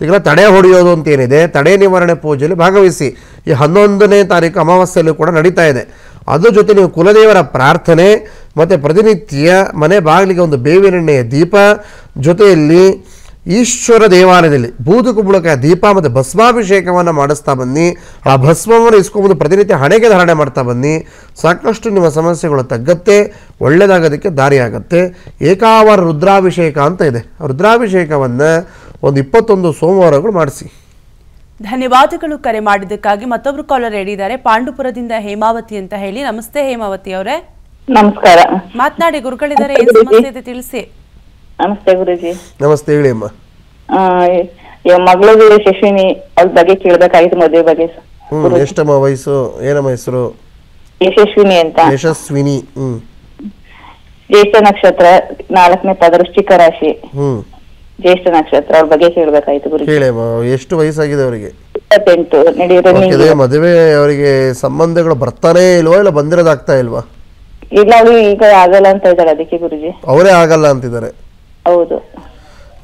ಈಗೆಲ್ಲ ತಡೆ ಹೊಡೆಯೋದು ಅಂತೇನಿದೆ, ತಡೆ ನಿವಾರಣೆ ಪೂಜೆಯಲ್ಲಿ ಭಾಗವಹಿಸಿ. ಈ 11ನೇ ತಾರೀಕು ಅಮಾವಾಸ್ಯೆಯಲ್ಲೂ ಕೂಡ ನಡೀತಾ ಇದೆ. ಅದ್ರ ಜೊತೆ ನೀವು ಕುಲದೇವರ ಪ್ರಾರ್ಥನೆ ಮತ್ತು ಪ್ರತಿನಿತ್ಯ ಮನೆ ಬಾಗಿಲಿಗೆ ಒಂದು ಬೇವಿನೆಣ್ಣೆಯ ದೀಪ, ಜೊತೆಯಲ್ಲಿ ಈಶ್ವರ ದೇವಾಲಯದಲ್ಲಿ ಬೂದುಗುಂಬಳಕಾಯಿ ದೀಪ ಮತ್ತು ಭಸ್ಮಾಭಿಷೇಕವನ್ನು ಮಾಡಿಸ್ತಾ ಬನ್ನಿ. ಆ ಭಸ್ಮವನ್ನು ಇಸ್ಕೊಂಬಂದು ಪ್ರತಿನಿತ್ಯ ಹಣೆಗೆ ಧಾರಣೆ ಮಾಡ್ತಾ ಬನ್ನಿ. ಸಾಕಷ್ಟು ನಿಮ್ಮ ಸಮಸ್ಯೆಗಳು ತಗ್ಗತ್ತೆ, ಒಳ್ಳೆಯದಾಗೋದಕ್ಕೆ ದಾರಿಯಾಗತ್ತೆ. ಏಕಾವಾರ ರುದ್ರಾಭಿಷೇಕ ಅಂತ ಇದೆ, ರುದ್ರಾಭಿಷೇಕವನ್ನು ಒಂದು 21 ಸೋಮವಾರಗಳು ಮಾಡಿಸಿ. ಧನ್ಯವಾದಗಳು ಕರೆ ಮಾಡಿದ್ದಕ್ಕಾಗಿ. ಮತ್ತೊಬ್ರು ಕಾಲರ್ ಹೇಳಿದ್ದಾರೆ, ಪಾಂಡುಪುರದಿಂದ ಹೇಮಾವತಿ ಅಂತ ಹೇಳಿ. ನಮಸ್ತೆ ಹೇಮಾವತಿ ಅವರೇ. ನಮಸ್ಕಾರ. ಮಾತನಾಡಿ, ಗುರುಗಳಿದ್ದಾರೆ, ಏನ್ ಸಮಸ್ಯೆ ಇದೆ ತಿಳಿಸಿ. ನಮಸ್ತೆ ಗುರುಜಿ. ನಮಸ್ತೆ, ಹೇಳಿ ಅಮ್ಮ. ಮಗಳದು ಯಶಸ್ವಿನಿ ಅವ್ರ ಬಗ್ಗೆ ಕೇಳ್ಬೇಕಾಗಿತ್ತು, ಮದುವೆ ಬಗ್ಗೆ. ಎಷ್ಟಮ್ಮ ವಯಸ್ಸು, ಏನಮ್ಮ ಹೆಸರು? ಯಶಸ್ವಿನಿ ಅಂತ. ಯಶಸ್ವಿನಿ. ಜ್ಯೇಷ್ಠ ನಕ್ಷತ್ರ 4ನೇ ಪದ, ವೃಶ್ಚಿಕ ರಾಶಿ. ಜ್ಯೇಷ್ಠ ನಕ್ಷತ್ರ, ಅವ್ರ ಬಗ್ಗೆ ಕೇಳ್ಬೇಕಾಯ್ತು ಗುರುಜಿ. ಕೇಳಮ್ಮ, ಎಷ್ಟು ವಯಸ್ಸಾಗಿದೆ ಅವರಿಗೆ? 28. ಮದುವೆ ಅವರಿಗೆ ಸಂಬಂಧಗಳು ಬರ್ತಾನೆ ಇಲ್ವಾ, ಇಲ್ಲ ಬಂದಿರೋದಾಗ್ತಾ ಇಲ್ವಾ? ಇಲ್ಲ, ಅವಳು ಈಗ ಆಗಲ್ಲ ಅಂತ ಇದ್ದಾರೆ, ಅದಕ್ಕೆ ಗುರುಜಿ. ಅವರೇ ಆಗಲ್ಲ ಅಂತಿದ್ದಾರೆ? ಹೌದು.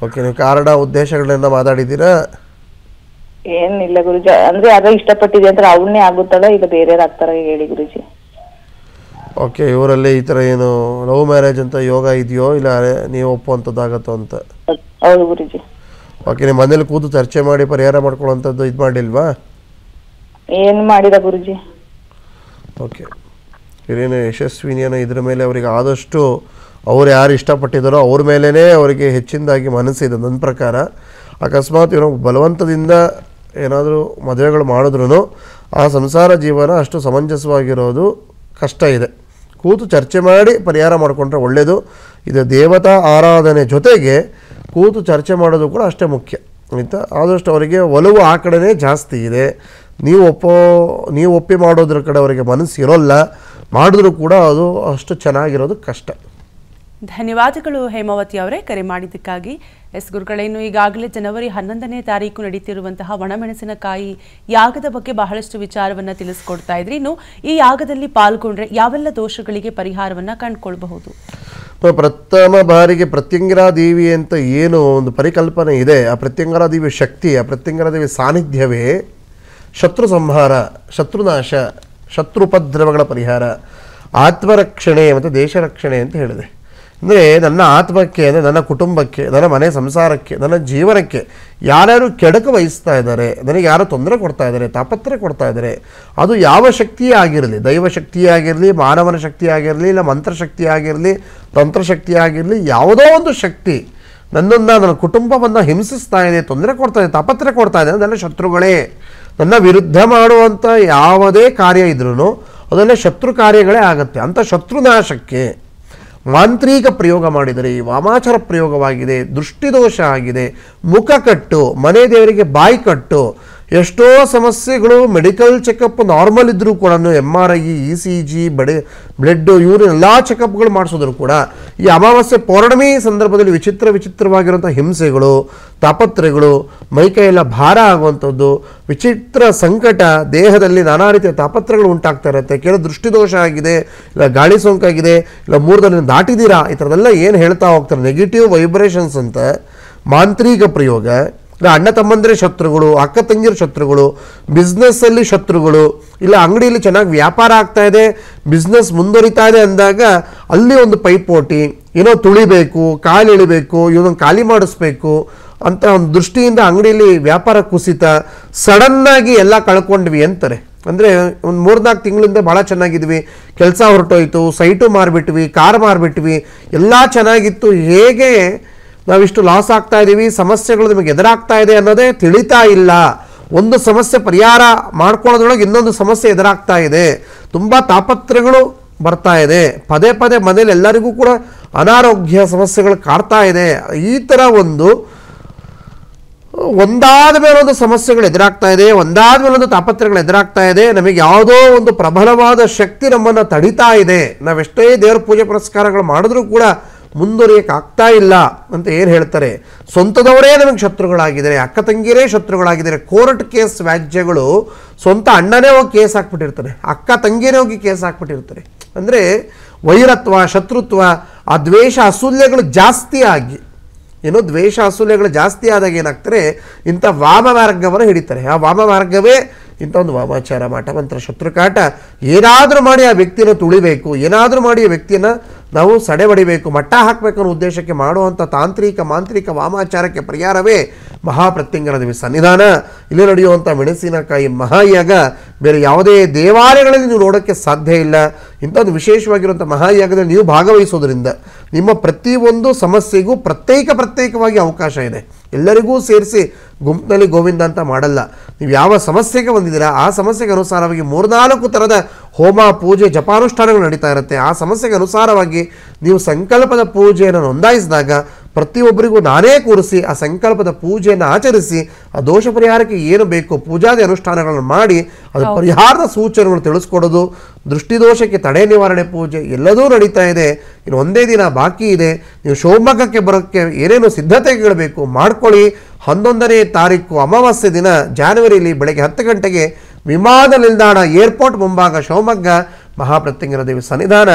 ಓಕೆ, ನೀವು ಕಾರಣ ಉದ್ದೇಶಗಳನ್ನ ಮಾತಾಡಿದ್ದೀರಾ? ಏನಿಲ್ಲ ಗುರುಜಿ, ಅಂದ್ರೆ ಯಾರೋ ಇಷ್ಟಪಟ್ಟಿದೆ ಅಂತ ಅವನ್ನೇ ಆಗುತ್ತಲ್ಲ, ಇಲ್ಲ ಬೇರೆ ಆಗ್ತಾರ ಹೇಳಿ ಗುರುಜಿ. ಓಕೆ, ಇವರಲ್ಲಿ ಈ ಥರ ಏನು ಲವ್ ಮ್ಯಾರೇಜ್ ಅಂತ ಯೋಗ ಇದೆಯೋ, ಇಲ್ಲ ನೀವು ಒಪ್ಪುವಂಥದ್ದಾಗತ್ತೋ ಅಂತ? ಹೌದು ಗುರುಜಿ. ಓಕೆ, ನಿಮ್ಮ ಮನೇಲಿ ಕೂತು ಚರ್ಚೆ ಮಾಡಿ ಪರಿಹಾರ ಮಾಡ್ಕೊಳ್ಳೋಂಥದ್ದು ಇದು ಮಾಡಿಲ್ವಾ? ಏನು ಮಾಡಿದ ಗುರುಜಿ? ಓಕೆ, ಇದೇನು ಯಶಸ್ವಿನಿಯನ್ನ ಇದ್ರ ಮೇಲೆ ಅವರಿಗೆ ಆದಷ್ಟು ಅವ್ರು ಯಾರು ಇಷ್ಟಪಟ್ಟಿದ್ದಾರೋ ಅವ್ರ ಮೇಲೇ ಅವರಿಗೆ ಹೆಚ್ಚಿನದಾಗಿ ಮನಸ್ಸಿದೆ ನನ್ನ ಪ್ರಕಾರ. ಅಕಸ್ಮಾತ್ ಏನೋ ಬಲವಂತದಿಂದ ಏನಾದರೂ ಮದುವೆಗಳು ಮಾಡಿದ್ರೂ ಆ ಸಂಸಾರ ಜೀವನ ಅಷ್ಟು ಸಮಂಜಸವಾಗಿರೋದು ಕಷ್ಟ ಇದೆ. ಕೂತು ಚರ್ಚೆ ಮಾಡಿ ಪರಿಹಾರ ಮಾಡಿಕೊಂಡ್ರೆ ಒಳ್ಳೆಯದು. ಇದು ದೇವತಾ ಆರಾಧನೆ ಜೊತೆಗೆ ಕೂತು ಚರ್ಚೆ ಮಾಡೋದು ಕೂಡ ಅಷ್ಟೇ ಮುಖ್ಯ ಆಯಿತಾ. ಆದಷ್ಟು ಅವರಿಗೆ ಒಲವು ಆ ಕಡೆನೇ ಜಾಸ್ತಿ ಇದೆ. ನೀವು ಒಪ್ಪಿ ಮಾಡೋದ್ರ ಕಡೆ ಅವರಿಗೆ ಮನಸ್ಸು ಇರೋಲ್ಲ, ಮಾಡಿದ್ರೂ ಕೂಡ ಅದು ಅಷ್ಟು ಚೆನ್ನಾಗಿರೋದು ಕಷ್ಟ. ಧನ್ಯವಾದಗಳು ಹೇಮಾವತಿ ಅವರೇ ಕರೆ ಮಾಡಿದ್ದಕ್ಕಾಗಿ. ಎಸ್ ಗುರುಗಳೇನು, ಈಗಾಗಲೇ ಜನವರಿ 11ನೇ ತಾರೀಕು ನಡೀತಿರುವಂತಹ ಒಣಮೆಣಸಿನಕಾಯಿ ಯಾಗದ ಬಗ್ಗೆ ಬಹಳಷ್ಟು ವಿಚಾರವನ್ನು ತಿಳಿಸ್ಕೊಡ್ತಾ ಇದ್ರಿ. ಇನ್ನು ಈ ಯಾಗದಲ್ಲಿ ಪಾಲ್ಗೊಂಡ್ರೆ ಯಾವೆಲ್ಲ ದೋಷಗಳಿಗೆ ಪರಿಹಾರವನ್ನು ಕಂಡುಕೊಳ್ಬಹುದು? ಪ್ರಥಮ ಬಾರಿಗೆ ಪ್ರತ್ಯಂಗರಾದೇವಿ ಅಂತ ಏನು ಒಂದು ಪರಿಕಲ್ಪನೆ ಇದೆ, ಆ ಪ್ರತ್ಯಂಗರಾದೇವಿ ಶಕ್ತಿ, ಆ ಪ್ರತ್ಯಂಗರಾದೇವಿ ಸಾನ್ನಿಧ್ಯವೇ ಶತ್ರು ಸಂಹಾರ, ಶತ್ರುನಾಶ, ಶತ್ರುಪದ್ರವಗಳ ಪರಿಹಾರ, ಆತ್ಮರಕ್ಷಣೆ ಮತ್ತು ದೇಶ ರಕ್ಷಣೆ ಅಂತ ಹೇಳಿದೆ. ಅಂದರೆ ನನ್ನ ಆತ್ಮಕ್ಕೆ, ಅಂದರೆ ನನ್ನ ಕುಟುಂಬಕ್ಕೆ, ನನ್ನ ಮನೆ ಸಂಸಾರಕ್ಕೆ, ನನ್ನ ಜೀವನಕ್ಕೆ ಯಾರ್ಯಾರು ಕೆಡಕು ವಹಿಸ್ತಾ ಇದ್ದಾರೆ, ನನಗೆ ಯಾರು ತೊಂದರೆ ಕೊಡ್ತಾ ಇದ್ದಾರೆ, ತಾಪತ್ರೆ ಕೊಡ್ತಾ ಇದ್ದಾರೆ, ಅದು ಯಾವ ಶಕ್ತಿಯೇ ಆಗಿರಲಿ, ದೈವ ಶಕ್ತಿಯೇ ಆಗಿರಲಿ, ಮಾನವನ ಶಕ್ತಿ ಆಗಿರಲಿ, ಇಲ್ಲ ಮಂತ್ರಶಕ್ತಿ ಆಗಿರಲಿ, ತಂತ್ರಶಕ್ತಿ ಆಗಿರಲಿ, ಯಾವುದೋ ಒಂದು ಶಕ್ತಿ ನನ್ನ ಕುಟುಂಬವನ್ನು ಹಿಂಸಿಸ್ತಾ ಇದೆ, ತೊಂದರೆ ಕೊಡ್ತಾ ಇದೆ, ತಾಪತ್ರೆ ಕೊಡ್ತಾ ಇದೆ, ಅದೆಲ್ಲ ಶತ್ರುಗಳೇ. ನನ್ನ ವಿರುದ್ಧ ಮಾಡುವಂಥ ಯಾವುದೇ ಕಾರ್ಯ ಇದ್ರೂ ಅದೆಲ್ಲ ಶತ್ರು ಕಾರ್ಯಗಳೇ ಆಗುತ್ತೆ. ಅಂಥ ಶತ್ರುನಾಶಕ್ಕೆ ಮಾಂತ್ರಿಕ ಪ್ರಯೋಗ ಮಾಡಿದರೆ, ವಾಮಾಚಾರ ಪ್ರಯೋಗವಾಗಿದೆ, ದೃಷ್ಟಿದೋಷ ಆಗಿದೆ, ಮುಖ ಕಟ್ಟು, ಮನೆ ದೇವರಿಗೆ ಬಾಯಿ ಕಟ್ಟು, ಎಷ್ಟೋ ಸಮಸ್ಯೆಗಳು ಮೆಡಿಕಲ್ ಚೆಕಪ್ ನಾರ್ಮಲ್ ಇದ್ದರೂ ಕೂಡ MRI, ECG, ಬ್ಲಡ್, ಯೂರಿನ್ ಎಲ್ಲ ಚೆಕಪ್ಗಳು ಮಾಡಿಸೋದ್ರು ಕೂಡ ಈ ಅಮಾವಾಸ್ಯೆ ಪೌರ್ಣಮಿ ಸಂದರ್ಭದಲ್ಲಿ ವಿಚಿತ್ರವಾಗಿರುವಂಥ ಹಿಂಸೆಗಳು, ತಾಪತ್ರೆಗಳು, ಮೈಕೈಯೆಲ್ಲ ಭಾರ ಆಗುವಂಥದ್ದು, ವಿಚಿತ್ರ ಸಂಕಟ, ದೇಹದಲ್ಲಿ ನಾನಾ ರೀತಿಯ ತಾಪತ್ರೆಗಳು ಉಂಟಾಗ್ತಾ ಇರುತ್ತೆ. ಕೆಲವು ದೃಷ್ಟಿದೋಷ ಆಗಿದೆ, ಇಲ್ಲ ಗಾಳಿ ಸೋಂಕಾಗಿದೆ, ಇಲ್ಲ 3 ದಿನ ದಾಟಿದ್ದೀರಾ, ಈ ಥರದೆಲ್ಲ ಏನು ಹೇಳ್ತಾ ಹೋಗ್ತಾರೆ, ನೆಗೆಟಿವ್ ವೈಬ್ರೇಷನ್ಸ್ ಅಂತ ಮಾಂತ್ರಿಕ ಪ್ರಯೋಗ. ಇಲ್ಲ ಅಣ್ಣ ತಮ್ಮಂದರೆ ಶತ್ರುಗಳು, ಅಕ್ಕ ತಂಗಿರ ಶತ್ರುಗಳು, ಬಿಸ್ನೆಸ್ಸಲ್ಲಿ ಶತ್ರುಗಳು, ಇಲ್ಲ ಅಂಗಡಿಯಲ್ಲಿ ಚೆನ್ನಾಗಿ ವ್ಯಾಪಾರ ಆಗ್ತಾ ಇದೆ, ಬಿಸ್ನೆಸ್ ಮುಂದುವರಿತಾ ಇದೆ ಅಂದಾಗ ಅಲ್ಲಿ ಒಂದು ಪೈಪೋಟಿ, ಏನೋ ತುಳಿಬೇಕು, ಕಾಲು ಇಳಿಬೇಕು, ಇವನೊಂದು ಖಾಲಿ ಮಾಡಿಸ್ಬೇಕು ಅಂತ ಒಂದು ದೃಷ್ಟಿಯಿಂದ ಅಂಗಡಿಯಲ್ಲಿ ವ್ಯಾಪಾರ ಕುಸಿತ, ಸಡನ್ನಾಗಿ ಎಲ್ಲ ಕಳ್ಕೊಂಡ್ವಿ ಅಂತಾರೆ. ಅಂದರೆ ಒಂದು 3-4 ತಿಂಗಳಿಂದ ಭಾಳ ಚೆನ್ನಾಗಿದ್ವಿ, ಕೆಲಸ ಹೊರಟೋಯ್ತು, ಸೈಟು ಮಾರಿಬಿಟ್ವಿ, ಕಾರ್ ಮಾರಿಬಿಟ್ವಿ, ಎಲ್ಲ ಚೆನ್ನಾಗಿತ್ತು, ಹೇಗೆ ನಾವಿಷ್ಟು ಲಾಸ್ ಆಗ್ತಾ ಇದ್ದೀವಿ, ಸಮಸ್ಯೆಗಳು ನಿಮಗೆ ಎದುರಾಗ್ತಾ ಇದೆ ಅನ್ನೋದೇ ತಿಳಿತಾ ಇಲ್ಲ. ಒಂದು ಸಮಸ್ಯೆ ಪರಿಹಾರ ಮಾಡ್ಕೊಳ್ಳೋದ್ರೊಳಗೆ ಇನ್ನೊಂದು ಸಮಸ್ಯೆ ಎದುರಾಗ್ತಾ ಇದೆ, ತುಂಬ ತಾಪತ್ರೆಗಳು ಬರ್ತಾ ಇದೆ, ಪದೇ ಪದೇ ಮನೇಲಿ ಎಲ್ಲರಿಗೂ ಕೂಡ ಅನಾರೋಗ್ಯ ಸಮಸ್ಯೆಗಳು ಕಾಡ್ತಾ ಇದೆ, ಈ ಥರ ಒಂದಾದ ಮೇಲೊಂದು ಸಮಸ್ಯೆಗಳು ಎದುರಾಗ್ತಾ ಇದೆ, ಒಂದಾದ ಮೇಲೊಂದು ತಾಪತ್ರಗಳು ಎದುರಾಗ್ತಾ ಇದೆ, ನಮಗೆ ಯಾವುದೋ ಒಂದು ಪ್ರಬಲವಾದ ಶಕ್ತಿ ನಮ್ಮನ್ನು ತಡಿತಾ ಇದೆ, ನಾವೆಷ್ಟೇ ದೇವರ ಪೂಜೆ ಪುರಸ್ಕಾರಗಳು ಮಾಡಿದ್ರೂ ಕೂಡ ಮುಂದುವರಿಯಕ್ಕಾಗ್ತಾ ಇಲ್ಲ ಅಂತ ಏನು ಹೇಳ್ತಾರೆ. ಸ್ವಂತದವರೇ ನಮಗೆ ಶತ್ರುಗಳಾಗಿದ್ದಾರೆ, ಅಕ್ಕ ತಂಗಿಯರೇ ಶತ್ರುಗಳಾಗಿದ್ದಾರೆ. ಕೋರ್ಟ್ ಕೇಸ್ ವ್ಯಾಜ್ಯಗಳು ಸ್ವಂತ ಅಣ್ಣನೇ ಹೋಗಿ ಕೇಸ್ ಹಾಕ್ಬಿಟ್ಟಿರ್ತಾರೆ, ಅಕ್ಕ ತಂಗಿಯರೇ ಹೋಗಿ ಕೇಸ್ ಹಾಕ್ಬಿಟ್ಟಿರ್ತಾರೆ. ಅಂದರೆ ವೈರತ್ವ, ಶತ್ರುತ್ವ, ಆ ದ್ವೇಷ ಅಸೂಲ್ಯಗಳು ಜಾಸ್ತಿ ಆಗಿ, ಏನೋ ದ್ವೇಷ ಅಸೂಲ್ಯಗಳು ಜಾಸ್ತಿ ಆದಾಗ ಏನಾಗ್ತಾರೆ, ಇಂಥ ವಾಮ ಮಾರ್ಗವನ್ನು ಹಿಡಿತಾರೆ. ಆ ವಾಮ ಮಾರ್ಗವೇ ಇಂಥ ಒಂದು ವಾಮಾಚಾರ, ಮಾಟಮಂತ್ರ, ಶತ್ರುಕಾಟ. ಏನಾದರೂ ಮಾಡಿ ಆ ವ್ಯಕ್ತಿಯನ್ನು ತುಳಿಬೇಕು, ಏನಾದರೂ ಮಾಡಿ ಆ ವ್ಯಕ್ತಿಯನ್ನು ನಾವು ಸಡೆಬಡಿಬೇಕು, ಮಟ್ಟ ಹಾಕಬೇಕು ಅನ್ನೋ ಉದ್ದೇಶಕ್ಕೆ ಮಾಡುವಂಥ ತಾಂತ್ರಿಕ ಮಾಂತ್ರಿಕ ವಾಮಾಚಾರಕ್ಕೆ ಪರಿಹಾರವೇ ಮಹಾಪ್ರತ್ಯಂಗರ ದೇವಿ ಸನ್ನಿಧಾನ. ಇಲ್ಲಿ ನಡೆಯುವಂಥ ಮೆಣಸಿನಕಾಯಿ ಮಹಾಯಾಗ ಬೇರೆ ಯಾವುದೇ ದೇವಾಲಯಗಳಲ್ಲಿ ನೀವು ನೋಡೋಕ್ಕೆ ಸಾಧ್ಯ ಇಲ್ಲ. ಇಂಥದ್ದು ವಿಶೇಷವಾಗಿರುವಂಥ ಮಹಾಯಾಗದಲ್ಲಿ ನೀವು ಭಾಗವಹಿಸೋದ್ರಿಂದ ನಿಮ್ಮ ಪ್ರತಿಯೊಂದು ಸಮಸ್ಯೆಗೂ ಪ್ರತ್ಯೇಕವಾಗಿ ಅವಕಾಶ ಇದೆ. ಎಲ್ಲರಿಗೂ ಸೇರಿಸಿ ಗುಂಪಿನಲ್ಲಿ ಗೋವಿಂದ ಅಂತ ಮಾಡಲ್ಲ. ನೀವು ಯಾವ ಸಮಸ್ಯೆಗೆ ಬಂದಿದ್ದೀರಾ ಆ ಸಮಸ್ಯೆಗೆ ಅನುಸಾರವಾಗಿ 3-4 ಥರದ ಹೋಮ, ಪೂಜೆ, ಜಪಾನುಷ್ಠಾನಗಳು ನಡೀತಾ ಇರುತ್ತೆ. ಆ ಸಮಸ್ಯೆಗೆ ಅನುಸಾರವಾಗಿ ನೀವು ಸಂಕಲ್ಪದ ಪೂಜೆಯನ್ನು ನೋಂದಾಯಿಸಿದಾಗ ಪ್ರತಿಯೊಬ್ಬರಿಗೂ ನಾನೇ ಕೂರಿಸಿ ಆ ಸಂಕಲ್ಪದ ಪೂಜೆಯನ್ನು ಆಚರಿಸಿ ಆ ದೋಷ ಪರಿಹಾರಕ್ಕೆ ಏನು ಬೇಕು ಪೂಜಾದಿ ಅನುಷ್ಠಾನಗಳನ್ನು ಮಾಡಿ ಅದು ಪರಿಹಾರದ ಸೂಚನೆಗಳು ತಿಳಿಸ್ಕೊಡೋದು, ದೃಷ್ಟಿದೋಷಕ್ಕೆ ತಡೆ ನಿವಾರಣೆ ಪೂಜೆ ಎಲ್ಲದೂ ನಡೀತಾ ಇದೆ. ಇನ್ನು ಒಂದೇ ದಿನ ಬಾಕಿ ಇದೆ. ನೀವು ಶಿವಮೊಗ್ಗಕ್ಕೆ ಬರೋಕ್ಕೆ ಏನೇನು ಸಿದ್ಧತೆಗಳು ಬೇಕು ಮಾಡ್ಕೊಳ್ಳಿ. 11ನೇ ತಾರೀಕು ಅಮಾವಾಸ್ಯೆ ದಿನ ಜಾನ್ವರಿಯಲ್ಲಿ ಬೆಳಗ್ಗೆ 10 ಗಂಟೆಗೆ ವಿಮಾನ ನಿಲ್ದಾಣ ಏರ್ಪೋರ್ಟ್ ಮುಂಭಾಗ ಶಿವಮೊಗ್ಗ ಮಹಾಪ್ರತ್ಯಂಗರ ದೇವಿ ಸನ್ನಿಧಾನ.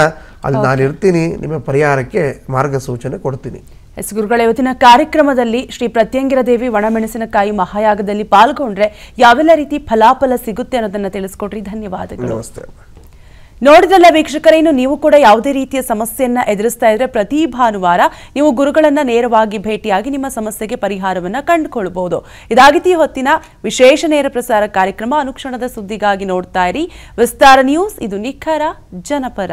ಅಲ್ಲಿ ನಾನು ಇರ್ತೀನಿ, ನಿಮ್ಮ ಪರಿಹಾರಕ್ಕೆ ಮಾರ್ಗಸೂಚನೆ ಕೊಡ್ತೀನಿ. ಎಸ್ ಗುರುಗಳ, ಇವತ್ತಿನ ಕಾರ್ಯಕ್ರಮದಲ್ಲಿ ಶ್ರೀ ಪ್ರತ್ಯಂಗಿರ ದೇವಿ ಒಣಮೆಣಸಿನಕಾಯಿ ಮಹಾಯಾಗದಲ್ಲಿ ಪಾಲ್ಗೊಂಡ್ರೆ ಯಾವೆಲ್ಲ ರೀತಿ ಫಲಾಫಲ ಸಿಗುತ್ತೆ ಅನ್ನೋದನ್ನ ತಿಳಿಸ್ಕೊಟ್ರಿ. ಧನ್ಯವಾದಗಳು. ನಮಸ್ತೆ. ನೋಡಿದ್ರಲ್ಲ ವೀಕ್ಷಕರೇ, ಇನ್ನು ನೀವು ಕೂಡ ಯಾವುದೇ ರೀತಿಯ ಸಮಸ್ಯೆಯನ್ನ ಎದುರಿಸ್ತಾ ಇದ್ರೆ ಪ್ರತಿ ಭಾನುವಾರ ನೀವು ಗುರುಗಳನ್ನ ನೇರವಾಗಿ ಭೇಟಿಯಾಗಿ ನಿಮ್ಮ ಸಮಸ್ಯೆಗೆ ಪರಿಹಾರವನ್ನ ಕಂಡುಕೊಳ್ಳಬಹುದು. ಇದಾಗಿತ್ತು ಈ ಹೊತ್ತಿನ ವಿಶೇಷ ನೇರ ಪ್ರಸಾರ ಕಾರ್ಯಕ್ರಮ. ಅನುಕ್ಷಣದ ಸುದ್ದಿಗಾಗಿ ನೋಡ್ತಾ ಇರಿ ವಿಸ್ತಾರ ನ್ಯೂಸ್. ಇದು ನಿಖರ ಜನಪರ.